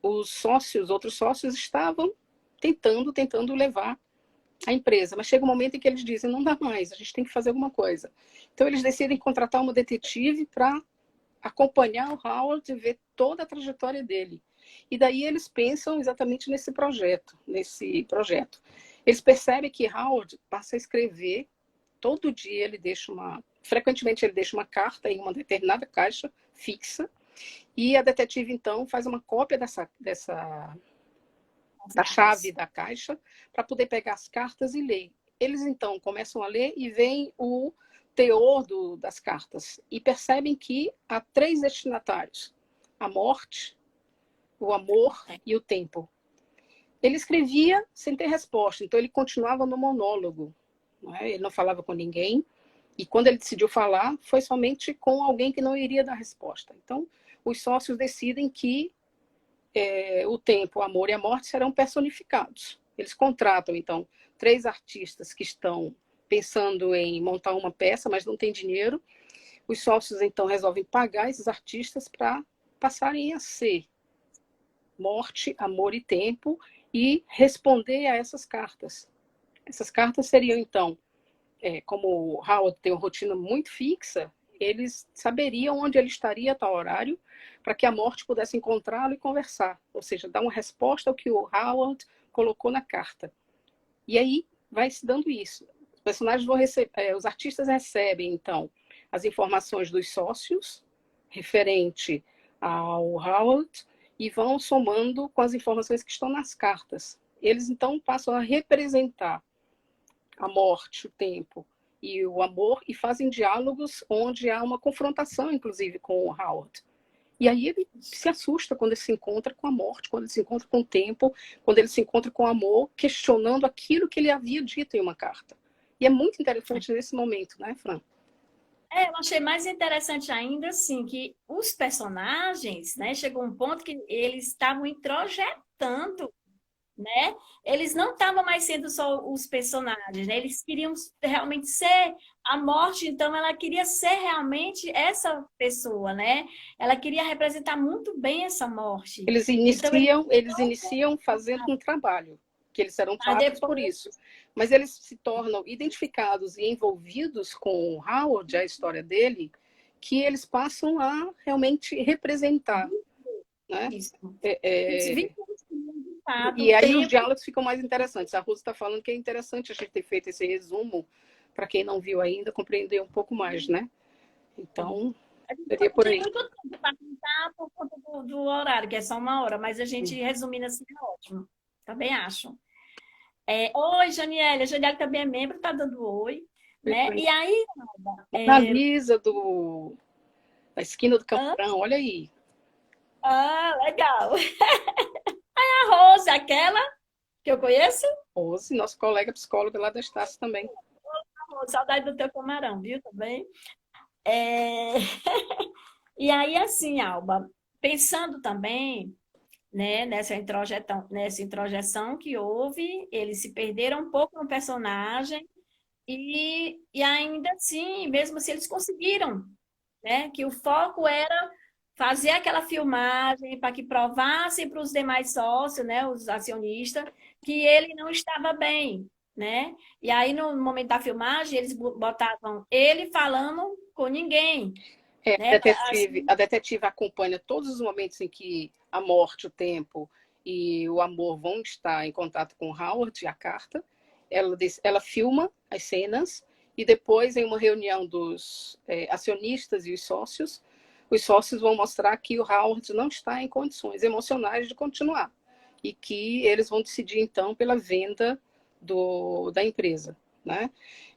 [SPEAKER 2] Outros sócios estavam tentando levar a empresa, mas chega um momento em que eles dizem, não dá mais, a gente tem que fazer alguma coisa. Então eles decidem contratar uma detetive para acompanhar o Howard e ver toda a trajetória dele. E daí eles pensam exatamente nesse projeto. Eles percebem que Howard passa a escrever, todo dia frequentemente ele deixa uma carta em uma determinada caixa fixa, e a detetive então faz uma cópia da chave da caixa para poder pegar as cartas e ler. Eles então começam a ler e veem o teor das cartas e percebem que há três destinatários: a morte, o amor e o tempo. Ele escrevia sem ter resposta, então ele continuava no monólogo, não é? Ele não falava com ninguém, e quando ele decidiu falar, foi somente com alguém que não iria dar resposta. Então, os sócios decidem que o tempo, o amor e a morte serão personificados. Eles contratam, então, três artistas que estão pensando em montar uma peça, mas não tem dinheiro, Os sócios, então, resolvem pagar esses artistas para passarem a ser morte, amor e tempo e responder a essas cartas. Essas cartas seriam, então, como o Howard tem uma rotina muito fixa, eles saberiam onde ele estaria a tal horário para que a morte pudesse encontrá-lo e conversar. Ou seja, dar uma resposta ao que o Howard colocou na carta. E aí vai se dando isso. Os personagens vão receber, os artistas recebem, então, as informações dos sócios referente ao Howard e vão somando com as informações que estão nas cartas. Eles, então, passam a representar a morte, o tempo e o amor e fazem diálogos onde há uma confrontação, inclusive, com o Howard. E aí ele se assusta quando ele se encontra com a morte, quando ele se encontra com o tempo, quando ele se encontra com o amor, questionando aquilo que ele havia dito em uma carta. E é muito interessante nesse momento, né, Fran?
[SPEAKER 1] Eu achei mais interessante ainda, assim, que os personagens, né, chegou um ponto que eles estavam introjetando, né? Eles não estavam mais sendo só os personagens, né? Eles queriam realmente ser a morte, então ela queria ser realmente essa pessoa, né? Ela queria representar muito bem essa morte.
[SPEAKER 2] Eles
[SPEAKER 1] Então
[SPEAKER 2] iniciam fazendo um trabalho, que eles serão pagos por
[SPEAKER 1] depois
[SPEAKER 2] isso. Mas eles se tornam identificados e envolvidos com o Howard, a história dele, que eles passam a realmente representar, né?
[SPEAKER 1] isso.
[SPEAKER 2] É,
[SPEAKER 1] Fato,
[SPEAKER 2] e aí os
[SPEAKER 1] tempo.
[SPEAKER 2] diálogos ficam mais interessantes. A Rosa está falando que é interessante a gente ter feito esse resumo, para quem não viu ainda, compreender um pouco mais, né? Então,
[SPEAKER 1] A gente
[SPEAKER 2] seria
[SPEAKER 1] não
[SPEAKER 2] por
[SPEAKER 1] tem
[SPEAKER 2] aí.
[SPEAKER 1] muito tempo para contar por conta do horário, que é só uma hora, mas a gente resumindo assim é ótimo. Também acho. Oi, Janiele. A Janiele também é membro, está dando oi. Né? E aí,
[SPEAKER 2] Na
[SPEAKER 1] é,
[SPEAKER 2] Lisa da esquina do
[SPEAKER 1] hã?
[SPEAKER 2] Camporão, olha aí.
[SPEAKER 1] Legal. A Rose, aquela que eu conheço.
[SPEAKER 2] Rose, nossa colega psicóloga lá da Estácio também.
[SPEAKER 1] Rose, saudade do teu camarão, viu? Também. É... E aí, assim, Alba, pensando também, né, nessa introjeção que houve, eles se perderam um pouco no personagem e ainda assim, mesmo assim, eles conseguiram, né, que o foco era fazer aquela filmagem para que provassem para os demais sócios, né, os acionistas, que ele não estava bem, né? E aí, no momento da filmagem, eles botavam ele falando com ninguém, né?
[SPEAKER 2] A detetive acompanha todos os momentos em que a morte, o tempo e o amor vão estar em contato com Howard e a carta. Ela filma as cenas e depois, em uma reunião dos acionistas e os sócios vão mostrar que o Howard não está em condições emocionais de continuar e que eles vão decidir, então, pela venda da empresa, né?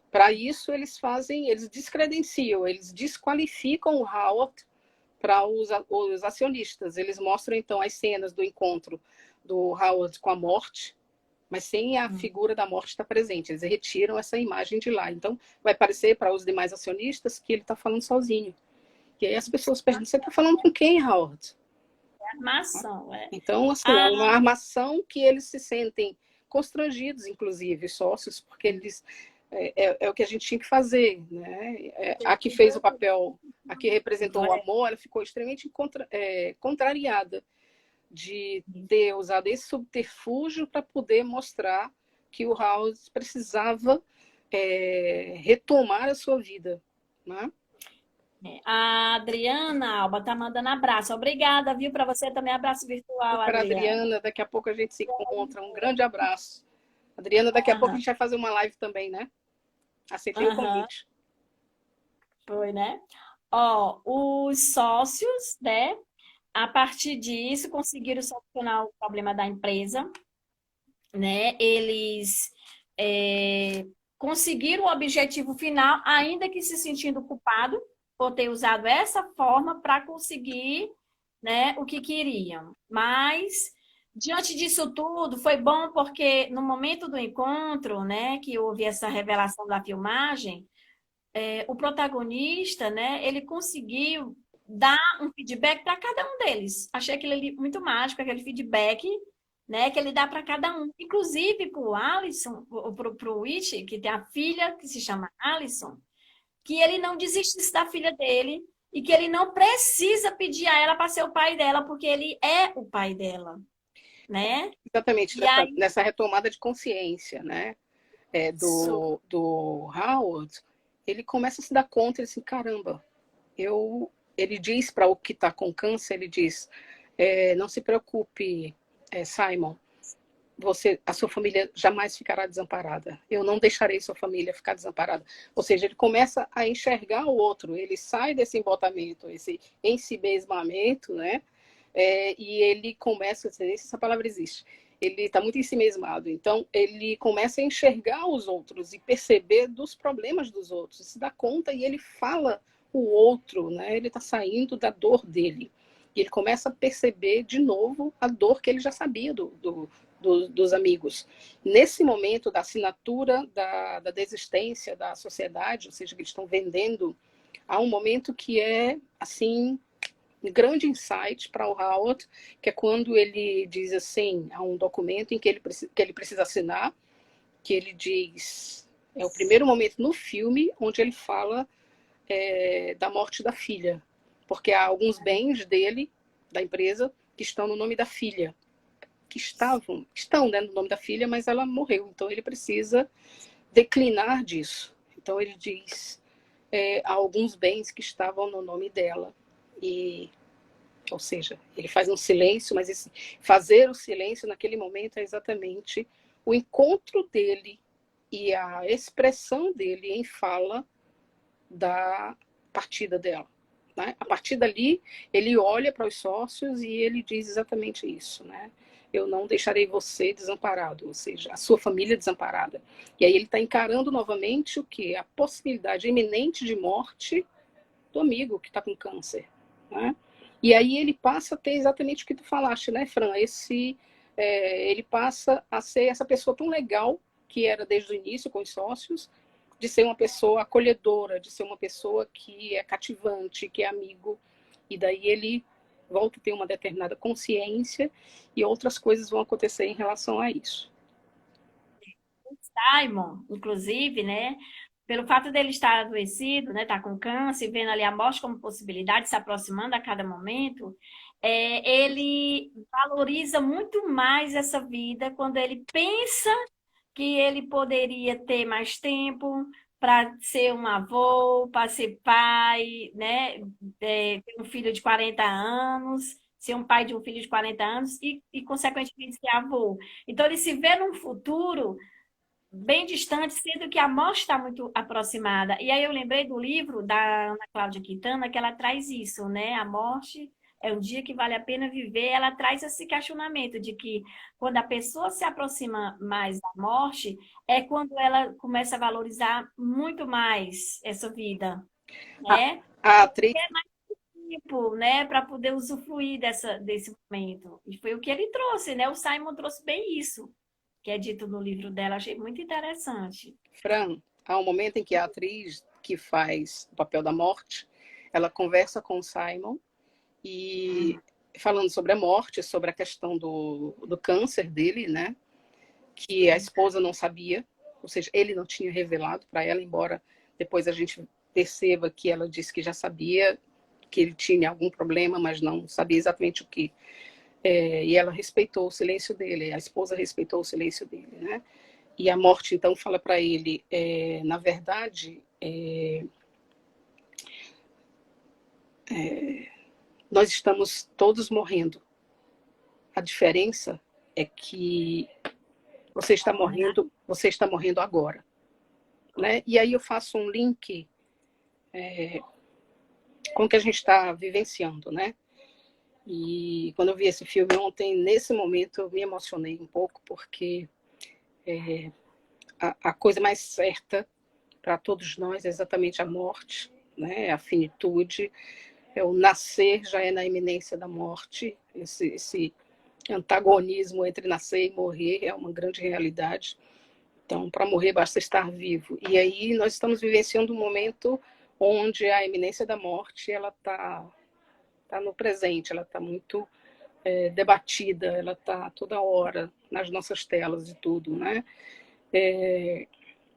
[SPEAKER 2] Para isso, eles descredenciam, eles desqualificam o Howard para os acionistas. Eles mostram, então, as cenas do encontro do Howard com a morte, mas sem a figura da morte estar presente. Eles retiram essa imagem de lá. Então, vai parecer para os demais acionistas que ele está falando sozinho. E aí as pessoas perguntam, você está falando com quem, Howard?
[SPEAKER 1] Armação, é.
[SPEAKER 2] Então, assim, é uma armação que eles se sentem constrangidos, inclusive, os sócios, porque eles é o que a gente tinha que fazer, né? A que fez o papel, a que representou o amor, ela ficou extremamente contrariada de ter usado esse subterfúgio para poder mostrar que o House precisava retomar a sua vida, né?
[SPEAKER 1] A Adriana Alba tá mandando abraço. Obrigada, viu? Para você também, abraço virtual,
[SPEAKER 2] Para a
[SPEAKER 1] Adriana.
[SPEAKER 2] Adriana, daqui a pouco a gente se encontra. Um grande abraço. Adriana, daqui a pouco a gente vai fazer uma live também, né? Aceitei o
[SPEAKER 1] Aham,
[SPEAKER 2] convite.
[SPEAKER 1] foi, né? Ó, os sócios, né? A partir disso, conseguiram solucionar o problema da empresa, né? Eles conseguiram o objetivo final, ainda que se sentindo culpado por ter usado essa forma para conseguir, né, o que queriam. Mas diante disso tudo, foi bom porque no momento do encontro, né, que houve essa revelação da filmagem, o protagonista, né, ele conseguiu dar um feedback para cada um deles. Achei aquele ali muito mágico, aquele feedback, né, que ele dá para cada um. Inclusive para o Alisson, para o Witt, que tem a filha que se chama Alison, que ele não desistisse da filha dele e que ele não precisa pedir a ela para ser o pai dela, porque ele é o pai dela, né?
[SPEAKER 2] Exatamente,
[SPEAKER 1] E aí,
[SPEAKER 2] nessa retomada de consciência, né?
[SPEAKER 1] isso,
[SPEAKER 2] Do Howard, ele começa a se dar conta, ele assim, caramba, ele diz para o que está com câncer, ele diz, não se preocupe, Simon, a sua família jamais ficará desamparada. Eu não deixarei sua família ficar desamparada. Ou seja, ele começa a enxergar o outro, ele sai desse embotamento, esse ensimesmamento, né? E ele começa, não sei se essa palavra existe, ele está muito ensimesmado. Então, ele começa a enxergar os outros e perceber dos problemas dos outros, se dá conta e ele fala o outro, né? Ele está saindo da dor dele. E ele começa a perceber de novo a dor que ele já sabia dos amigos. Nesse momento da assinatura da desistência da sociedade, ou seja, que eles estão vendendo, há um momento que é, assim, um grande insight para o Howard, que é quando ele diz assim, há um documento em que ele precisa assinar, que ele diz, é o primeiro momento no filme onde ele fala da morte da filha, porque há alguns bens dele, da empresa, que estão no nome da filha, que estão, né, no nome da filha, mas ela morreu, então ele precisa declinar disso. Então ele diz, há alguns bens que estavam no nome dela, ou seja, ele faz um silêncio, mas esse fazer o silêncio naquele momento é exatamente o encontro dele e a expressão dele em fala da partida dela. Né? A partir dali, ele olha para os sócios e ele diz exatamente isso, né? Eu não deixarei você desamparado, ou seja, a sua família desamparada. E aí ele está encarando novamente o que? A possibilidade iminente de morte do amigo que está com câncer. Né? E aí ele passa a ter exatamente o que tu falaste, né, Fran? Ele passa a ser essa pessoa tão legal que era desde o início com os sócios, de ser uma pessoa acolhedora, de ser uma pessoa que é cativante, que é amigo. E daí ele volta a ter uma determinada consciência e outras coisas vão acontecer em relação a isso.
[SPEAKER 1] Simon, inclusive, né? Pelo fato dele estar adoecido, né, estar com câncer, vendo ali a morte como possibilidade, se aproximando a cada momento, ele valoriza muito mais essa vida quando ele pensa que ele poderia ter mais tempo para ser um avô, para ser pai, né? Ter um filho de 40 anos, ser um pai de um filho de 40 anos consequentemente, ser avô. Então, ele se vê num futuro bem distante, sendo que a morte está muito aproximada. E aí eu lembrei do livro da Ana Cláudia Quintana, que ela traz isso, né? A morte é um dia que vale a pena viver. Ela traz esse questionamento de que quando a pessoa se aproxima mais da morte, é quando ela começa a valorizar muito mais essa vida,
[SPEAKER 2] A,
[SPEAKER 1] né?
[SPEAKER 2] a atriz
[SPEAKER 1] Tempo, né, para poder usufruir desse momento. E foi o que ele trouxe, né? O Simon trouxe bem isso, que é dito no livro dela. Achei muito interessante.
[SPEAKER 2] Fran, há um momento em que a atriz que faz o papel da morte, ela conversa com o Simon e falando sobre a morte, sobre a questão do câncer dele, né? Que a esposa não sabia, ou seja, ele não tinha revelado para ela, embora depois a gente perceba que ela disse que já sabia que ele tinha algum problema, mas não sabia exatamente o que. E ela respeitou o silêncio dele, a esposa respeitou o silêncio dele, né? E a morte, então, fala para ele, na verdade, nós estamos todos morrendo. A diferença é que você está morrendo agora. Né? E aí eu faço um link com o que a gente está vivenciando, né? E quando eu vi esse filme ontem, nesse momento, eu me emocionei um pouco, porque a coisa mais certa para todos nós é exatamente a morte, né? A finitude, o nascer já é na iminência da morte, esse antagonismo entre nascer e morrer é uma grande realidade. Então, para morrer basta estar vivo. E aí nós estamos vivenciando um momento onde a iminência da morte ela tá no presente, ela está muito debatida, ela está toda hora nas nossas telas e tudo, né?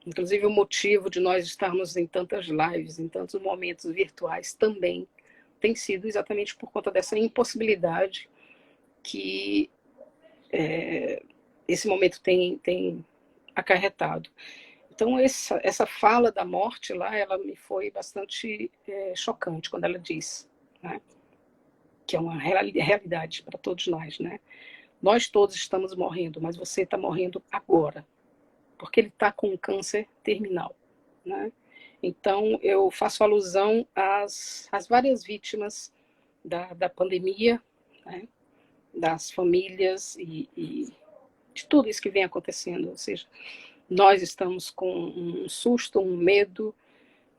[SPEAKER 2] Inclusive, o motivo de nós estarmos em tantas lives, em tantos momentos virtuais também tem sido exatamente por conta dessa impossibilidade que esse momento tem acarretado. Então, essa fala da morte lá, ela me foi bastante chocante quando ela diz, né, que é uma realidade para todos nós, né? Nós todos estamos morrendo, mas você está morrendo agora, porque ele está com um câncer terminal, né? Então, eu faço alusão às várias vítimas da pandemia, né? Das famílias e de tudo isso que vem acontecendo. Ou seja, nós estamos com um susto, um medo,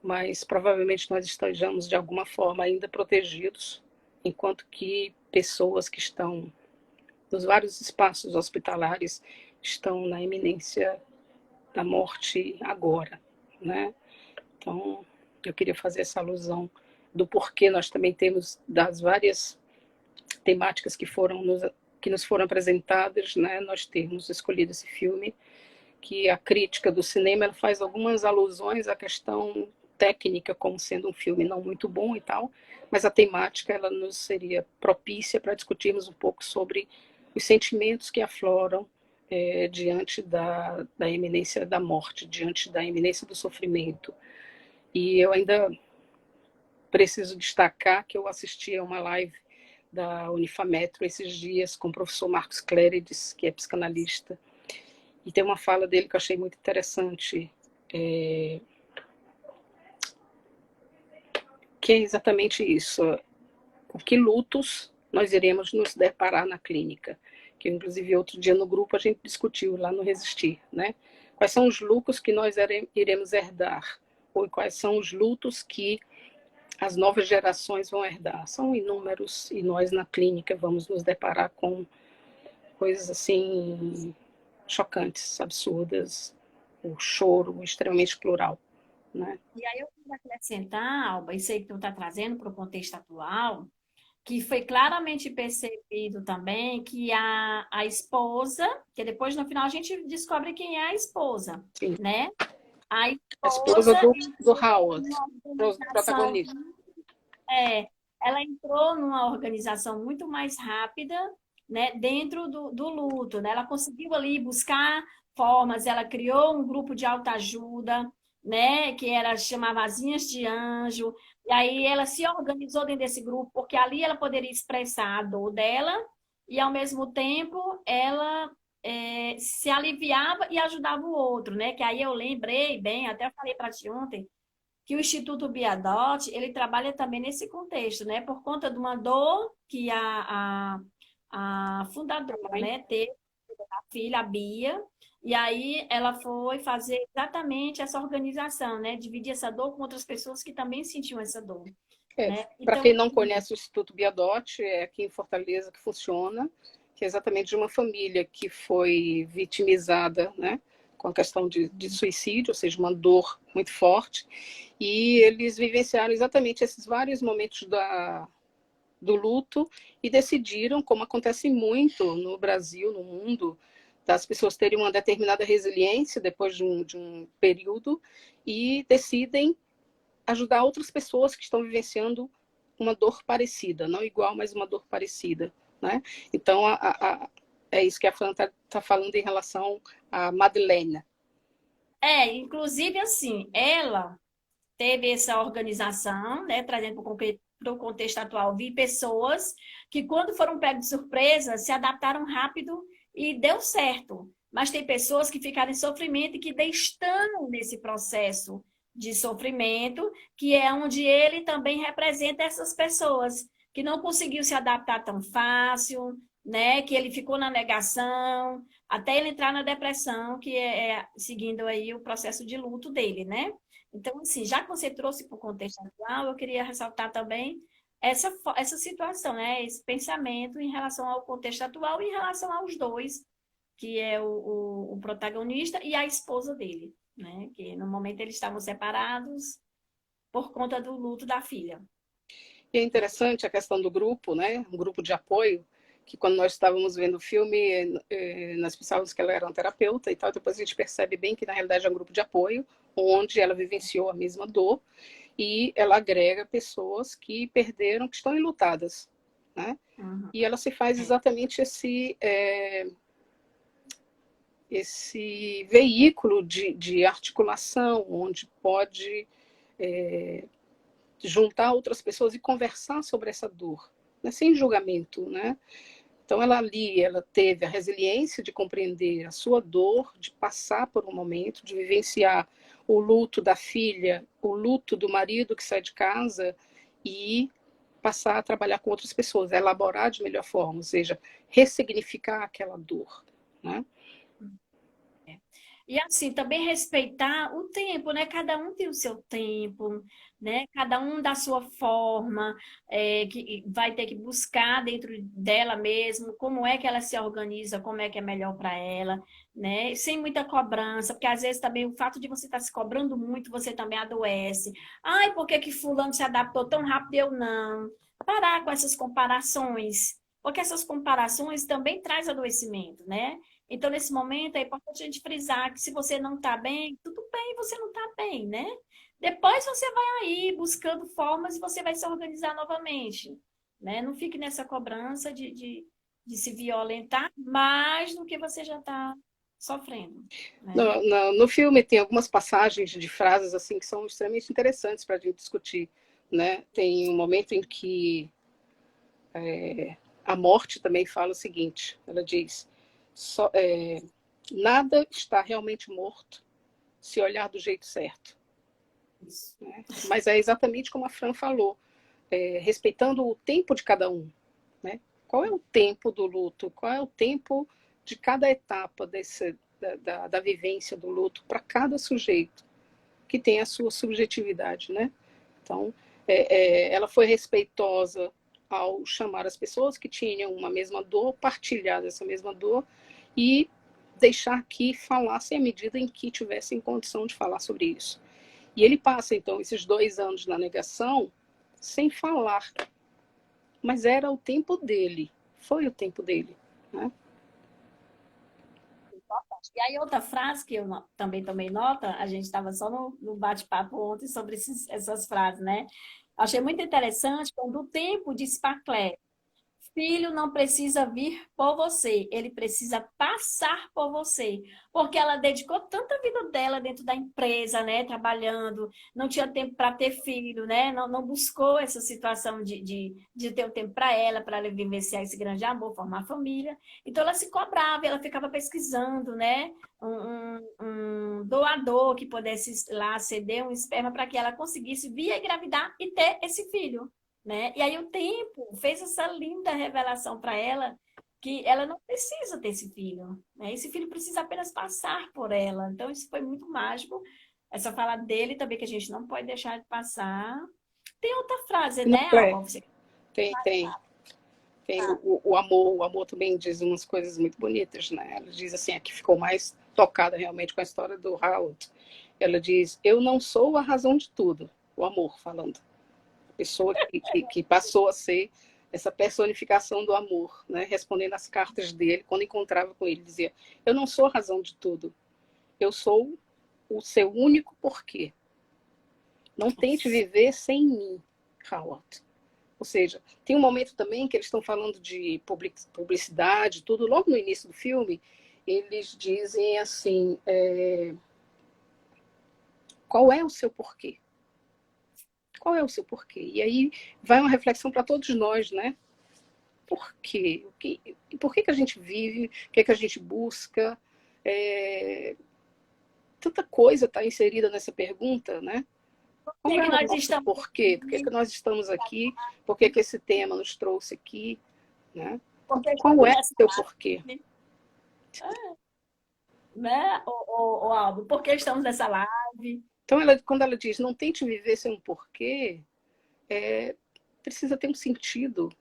[SPEAKER 2] mas provavelmente nós estejamos de alguma forma ainda protegidos, enquanto que pessoas que estão nos vários espaços hospitalares estão na iminência da morte agora, né? Então, eu queria fazer essa alusão do porquê nós também temos das várias temáticas que nos foram apresentadas, né? Nós temos escolhido esse filme, que a crítica do cinema ela faz algumas alusões à questão técnica, como sendo um filme não muito bom e tal, mas a temática ela nos seria propícia para discutirmos um pouco sobre os sentimentos que afloram diante da iminência da morte, diante da iminência do sofrimento. E eu ainda preciso destacar que eu assisti a uma live da Unifametro esses dias com o professor Marcos Clérides, que é psicanalista, e tem uma fala dele que eu achei muito interessante, que é exatamente isso. Com que lutos nós iremos nos deparar na clínica? Que inclusive outro dia no grupo a gente discutiu lá no Resistir, né? Quais são os lutos que nós iremos herdar? Ou quais são os lutos que as novas gerações vão herdar? São inúmeros e nós na clínica vamos nos deparar com coisas assim chocantes, absurdas, o choro extremamente plural, né?
[SPEAKER 1] E aí eu queria acrescentar, Alba, isso aí que tu está trazendo para o contexto atual, que foi claramente percebido também que a esposa, que depois no final a gente descobre quem é a esposa,
[SPEAKER 2] Sim.
[SPEAKER 1] né? A
[SPEAKER 2] A esposa
[SPEAKER 1] esposa
[SPEAKER 2] do Howard,
[SPEAKER 1] numa organização,
[SPEAKER 2] protagonista.
[SPEAKER 1] ela entrou numa organização muito mais rápida, né, dentro do luto, né? Ela conseguiu ali buscar formas, ela criou um grupo de autoajuda, né, que era chamava Asinhas de Anjo, e aí ela se organizou dentro desse grupo, porque ali ela poderia expressar a dor dela e ao mesmo tempo ela se aliviava e ajudava o outro, né? Que aí eu lembrei bem, até falei para ti ontem, que o Instituto Biadote, ele trabalha também nesse contexto, né? Por conta de uma dor que a fundadora, né, teve, a filha, a Bia, e aí ela foi fazer exatamente essa organização, né? Dividir essa dor com outras pessoas que também sentiam essa dor, né?
[SPEAKER 2] Para
[SPEAKER 1] Então,
[SPEAKER 2] quem não conhece o Instituto Biadotti, é aqui em Fortaleza que funciona, que é exatamente de uma família que foi vitimizada, né, com a questão de suicídio, ou seja, uma dor muito forte, e eles vivenciaram exatamente esses vários momentos do luto e decidiram, como acontece muito no Brasil, no mundo, das pessoas terem uma determinada resiliência depois de um período e decidem ajudar outras pessoas que estão vivenciando uma dor parecida, não igual, mas uma dor parecida, né? Então, é isso que a Fran está falando em relação à Madeleine.
[SPEAKER 1] inclusive assim, ela teve essa organização, né, trazendo para o contexto atual, vi pessoas que, quando foram pegos de surpresa, se adaptaram rápido e deu certo. Mas tem pessoas que ficaram em sofrimento e que estão nesse processo de sofrimento, que é onde ele também representa essas pessoas que não conseguiu se adaptar tão fácil, né? Que ele ficou na negação, até ele entrar na depressão, que é seguindo aí o processo de luto dele, né? Então, assim, já que você trouxe para o contexto atual, eu queria ressaltar também essa situação, né? Esse pensamento em relação ao contexto atual e em relação aos dois, que é o protagonista e a esposa dele, né? Que no momento eles estavam separados por conta do luto da filha.
[SPEAKER 2] E é interessante a questão do grupo, né? Um grupo de apoio, que quando nós estávamos vendo o filme, nós pensávamos que ela era uma terapeuta e tal, depois a gente percebe bem que na realidade é um grupo de apoio, onde ela vivenciou a mesma dor, e ela agrega pessoas que perderam, que estão enlutadas, né?
[SPEAKER 1] Uhum.
[SPEAKER 2] E ela se faz exatamente esse veículo de articulação, onde pode juntar outras pessoas e conversar sobre essa dor, né? Sem julgamento, né? Então ela teve a resiliência de compreender a sua dor, de passar por um momento, de vivenciar o luto da filha, o luto do marido que sai de casa e passar a trabalhar com outras pessoas, a elaborar de melhor forma, ou seja, ressignificar aquela dor, né?
[SPEAKER 1] E assim, também respeitar o tempo, né? Cada um tem o seu tempo, né? Cada um da sua forma, que vai ter que buscar dentro dela mesmo como é que ela se organiza, como é que é melhor para ela, né? Sem muita cobrança, porque às vezes também o fato de você estar se cobrando muito, você também adoece. Ai, por que que fulano se adaptou tão rápido e eu não? Parar com essas comparações, porque essas comparações também traz adoecimento, né? Então, nesse momento, é importante a gente frisar que se você não está bem, tudo bem, você não está bem, né? Depois você vai aí buscando formas e você vai se organizar novamente, né? Não fique nessa cobrança de se violentar mais do que você já está sofrendo, né?
[SPEAKER 2] No filme tem algumas passagens de frases assim que são extremamente interessantes para a gente discutir, né? Tem um momento em que a morte também fala o seguinte, ela diz, nada está realmente morto se olhar do jeito certo.
[SPEAKER 1] Isso.
[SPEAKER 2] Né? Mas é exatamente como a Fran falou, respeitando o tempo de cada um. Né? Qual é o tempo do luto? Qual é o tempo de cada etapa da vivência do luto para cada sujeito, que tem a sua subjetividade. Né? Então, ela foi respeitosa ao chamar as pessoas que tinham uma mesma dor, partilhar dessa mesma dor e deixar que falassem à medida em que tivessem condição de falar sobre isso. E ele passa, então, esses 2 anos na negação sem falar. Mas era o tempo dele. Foi o tempo dele. Né?
[SPEAKER 1] E aí, outra frase que eu também tomei nota, a gente estava só no bate-papo ontem sobre essas frases, né? Achei muito interessante quando o tempo disse para Claire, filho não precisa vir por você, ele precisa passar por você. Porque ela dedicou tanta vida dela dentro da empresa, né? Trabalhando, não tinha tempo para ter filho, né? Não buscou essa situação de ter o tempo para ela vivenciar esse grande amor, formar família. Então ela se cobrava, ela ficava pesquisando, né? Um doador que pudesse lá ceder um esperma para que ela conseguisse vir engravidar e ter esse filho. Né? E aí o tempo fez essa linda revelação para ela que ela não precisa ter esse filho, né? Esse filho precisa apenas passar por ela. Então isso foi muito mágico. Essa fala dele também que a gente não pode deixar de passar. Tem outra frase,
[SPEAKER 2] Não,
[SPEAKER 1] né,
[SPEAKER 2] Claire,
[SPEAKER 1] Alba? Você...
[SPEAKER 2] tem o amor também diz umas coisas muito bonitas, né? Ela diz assim, a que ficou mais tocada realmente com a história do Howard. Ela diz, eu não sou a razão de tudo, o amor falando. Pessoa que passou a ser essa personificação do amor, né? Respondendo às cartas dele, quando encontrava com ele, dizia, eu não sou a razão de tudo, eu sou o seu único porquê. Não tente viver sem mim, Howard. Ou seja, tem um momento também que eles estão falando de publicidade, tudo, logo no início do filme, eles dizem assim, qual é o seu porquê? Qual é o seu porquê? E aí vai uma reflexão para todos nós, né? Por quê? Por que a gente vive? O que a gente busca? Tanta coisa está inserida nessa pergunta, né?
[SPEAKER 1] Por
[SPEAKER 2] Qual
[SPEAKER 1] que
[SPEAKER 2] é
[SPEAKER 1] que
[SPEAKER 2] o
[SPEAKER 1] nós
[SPEAKER 2] nosso
[SPEAKER 1] estamos
[SPEAKER 2] porquê? Por que nós estamos aqui? Por que esse tema nos trouxe aqui? Né?
[SPEAKER 1] Por que
[SPEAKER 2] Qual
[SPEAKER 1] estamos
[SPEAKER 2] é o
[SPEAKER 1] nessa
[SPEAKER 2] seu porquê?
[SPEAKER 1] live, né, Aldo? Por que estamos nessa live?
[SPEAKER 2] Então, quando ela diz não tente viver sem um porquê, precisa ter um sentido.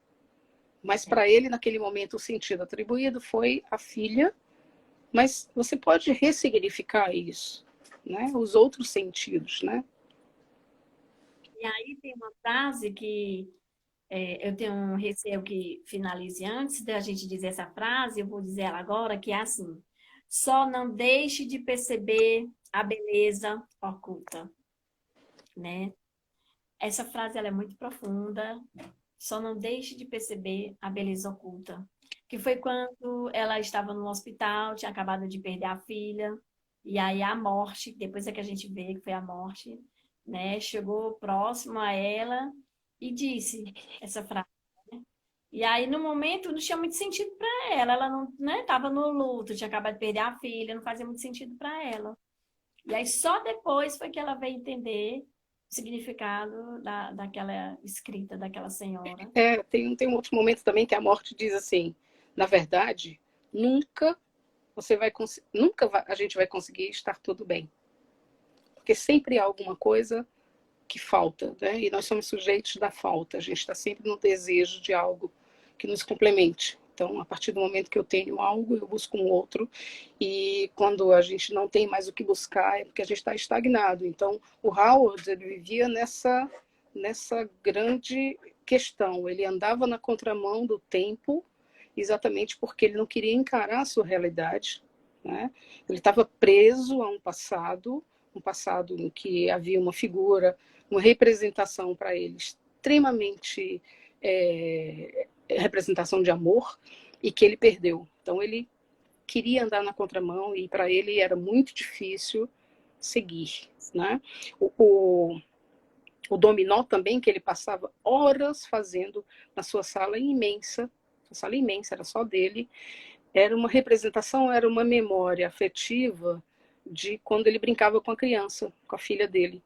[SPEAKER 2] Mas para ele, naquele momento, o sentido atribuído foi a filha, mas você pode ressignificar isso, né? Os outros sentidos, né?
[SPEAKER 1] E aí tem uma frase que Eu tenho um receio que finalize antes da gente dizer essa frase, eu vou dizer ela agora, que é assim: só não deixe de perceber a beleza oculta, né? Essa frase ela é muito profunda. Só não deixe de perceber a beleza oculta. Que foi quando ela estava no hospital, tinha acabado de perder a filha, e aí a morte, depois é que a gente vê que foi a morte, né? Chegou próximo a ela e disse essa frase. E aí, no momento, não tinha muito sentido para ela. Ela não, né, estava no luto, tinha acabado de perder a filha, não fazia muito sentido para ela. E aí, só depois foi que ela veio entender o significado daquela escrita daquela senhora.
[SPEAKER 2] Tem um outro momento também que a morte diz assim, na verdade, nunca a gente vai conseguir estar tudo bem. Porque sempre há alguma coisa que falta, né? E nós somos sujeitos da falta. A gente está sempre no desejo de algo que nos complemente. Então, a partir do momento que eu tenho algo, eu busco um outro. E quando a gente não tem mais o que buscar, é porque a gente está estagnado. Então, o Howard, ele vivia nessa grande questão. Ele andava na contramão do tempo, exatamente porque ele não queria encarar a sua realidade, né? Ele estava preso a um passado em que havia uma figura, uma representação para ele extremamente representação de amor, e que ele perdeu. Então ele queria andar na contramão e para ele era muito difícil seguir, né? O dominó também, que ele passava horas fazendo na sua sala imensa, a sala imensa era só dele, era uma representação, era uma memória afetiva de quando ele brincava com a criança, com a filha dele.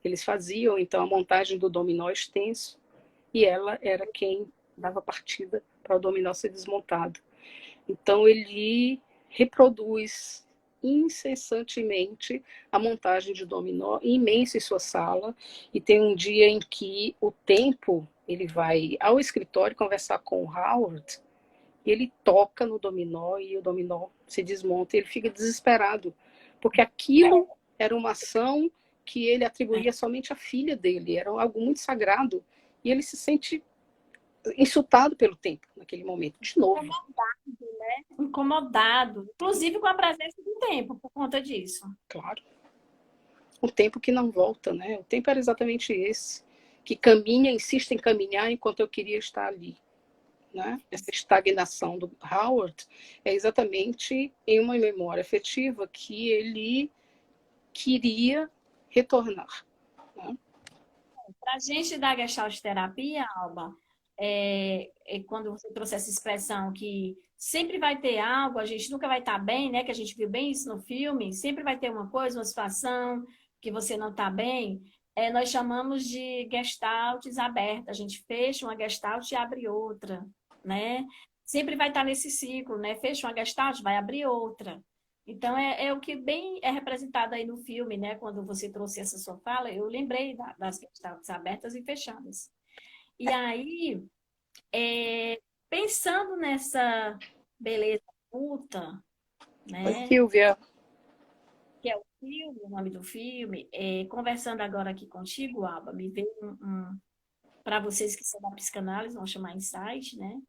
[SPEAKER 2] Eles faziam, então, a montagem do dominó extenso e ela era quem dava partida para o dominó ser desmontado. Então, ele reproduz incessantemente a montagem de dominó imensa em sua sala, e tem um dia em que o tempo ele vai ao escritório conversar com o Howard, ele toca no dominó e o dominó se desmonta e ele fica desesperado, porque aquilo era uma ação que ele atribuía somente à filha dele, era algo muito sagrado, e ele se sente insultado pelo tempo naquele momento, de novo.
[SPEAKER 1] Incomodado, inclusive com a presença do tempo, por conta disso.
[SPEAKER 2] Claro. O tempo que não volta, né? O tempo era exatamente esse, que caminha, insiste em caminhar enquanto eu queria estar ali. Né? Essa estagnação do Howard é exatamente em uma memória afetiva que ele queria retornar. Né?
[SPEAKER 1] Para a gente da Gestalt terapia, Alba, quando você trouxe essa expressão que sempre vai ter algo, a gente nunca vai estar bem, né? Que a gente viu bem isso no filme, sempre vai ter uma coisa, uma situação que você não está bem. Nós chamamos de gestaltes abertas. A gente fecha uma gestalt e abre outra, né? Sempre vai estar nesse ciclo, né? Fecha uma gestalt, vai abrir outra. Então, é o que bem é representado aí no filme, né? Quando você trouxe essa sua fala, eu lembrei das gestaltes abertas e fechadas. E aí, pensando nessa beleza oculta,
[SPEAKER 2] Oi,
[SPEAKER 1] né?
[SPEAKER 2] Silvia.
[SPEAKER 1] Que é o filme, o nome do filme, conversando agora aqui contigo, Alba, me veio para vocês que são da psicanálise, vão chamar insight, né?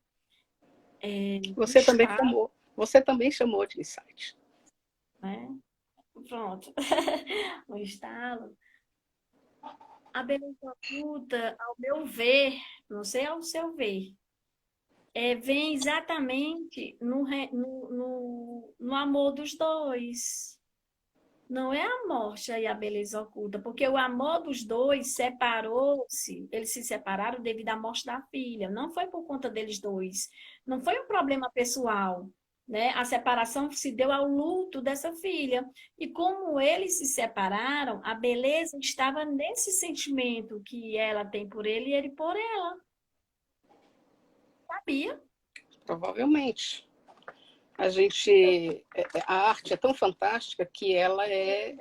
[SPEAKER 1] Um estado,
[SPEAKER 2] Você também chamou de insight.
[SPEAKER 1] né? Pronto. Um estalo. A beleza oculta, ao meu ver, não sei ao seu ver, vem exatamente no amor dos dois. Não é a morte e a beleza oculta, porque o amor dos dois separou-se, eles se separaram devido à morte da filha. Não foi por conta deles dois. Não foi um problema pessoal, né? A separação se deu ao luto dessa filha. E como eles se separaram, a beleza estava nesse sentimento que ela tem por ele e ele por ela. Sabia?
[SPEAKER 2] Provavelmente. A arte é tão fantástica que ela é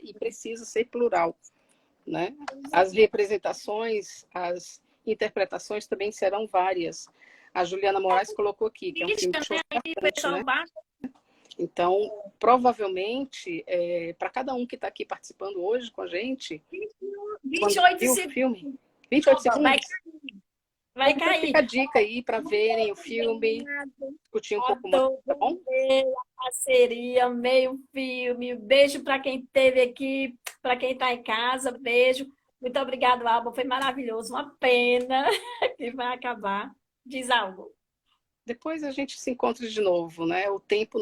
[SPEAKER 2] e precisa ser plural, né? As representações, as interpretações também serão várias. A Juliana Moraes colocou aqui, que é um filme que chocante, né? Então, provavelmente, para cada um que está aqui participando hoje com a gente,
[SPEAKER 1] 28
[SPEAKER 2] viu o filme, 28 segundos,
[SPEAKER 1] Vai
[SPEAKER 2] Então fica a
[SPEAKER 1] cair.
[SPEAKER 2] dica aí para verem o filme, discutir um pouco mais, tá bom?
[SPEAKER 1] Adorei a parceria, amei o filme. Beijo para quem esteve aqui, para quem está em casa, beijo. Muito obrigado, Alba. Foi maravilhoso. Uma pena que vai acabar. Diz algo.
[SPEAKER 2] Depois a gente se encontra de novo, né? O tempo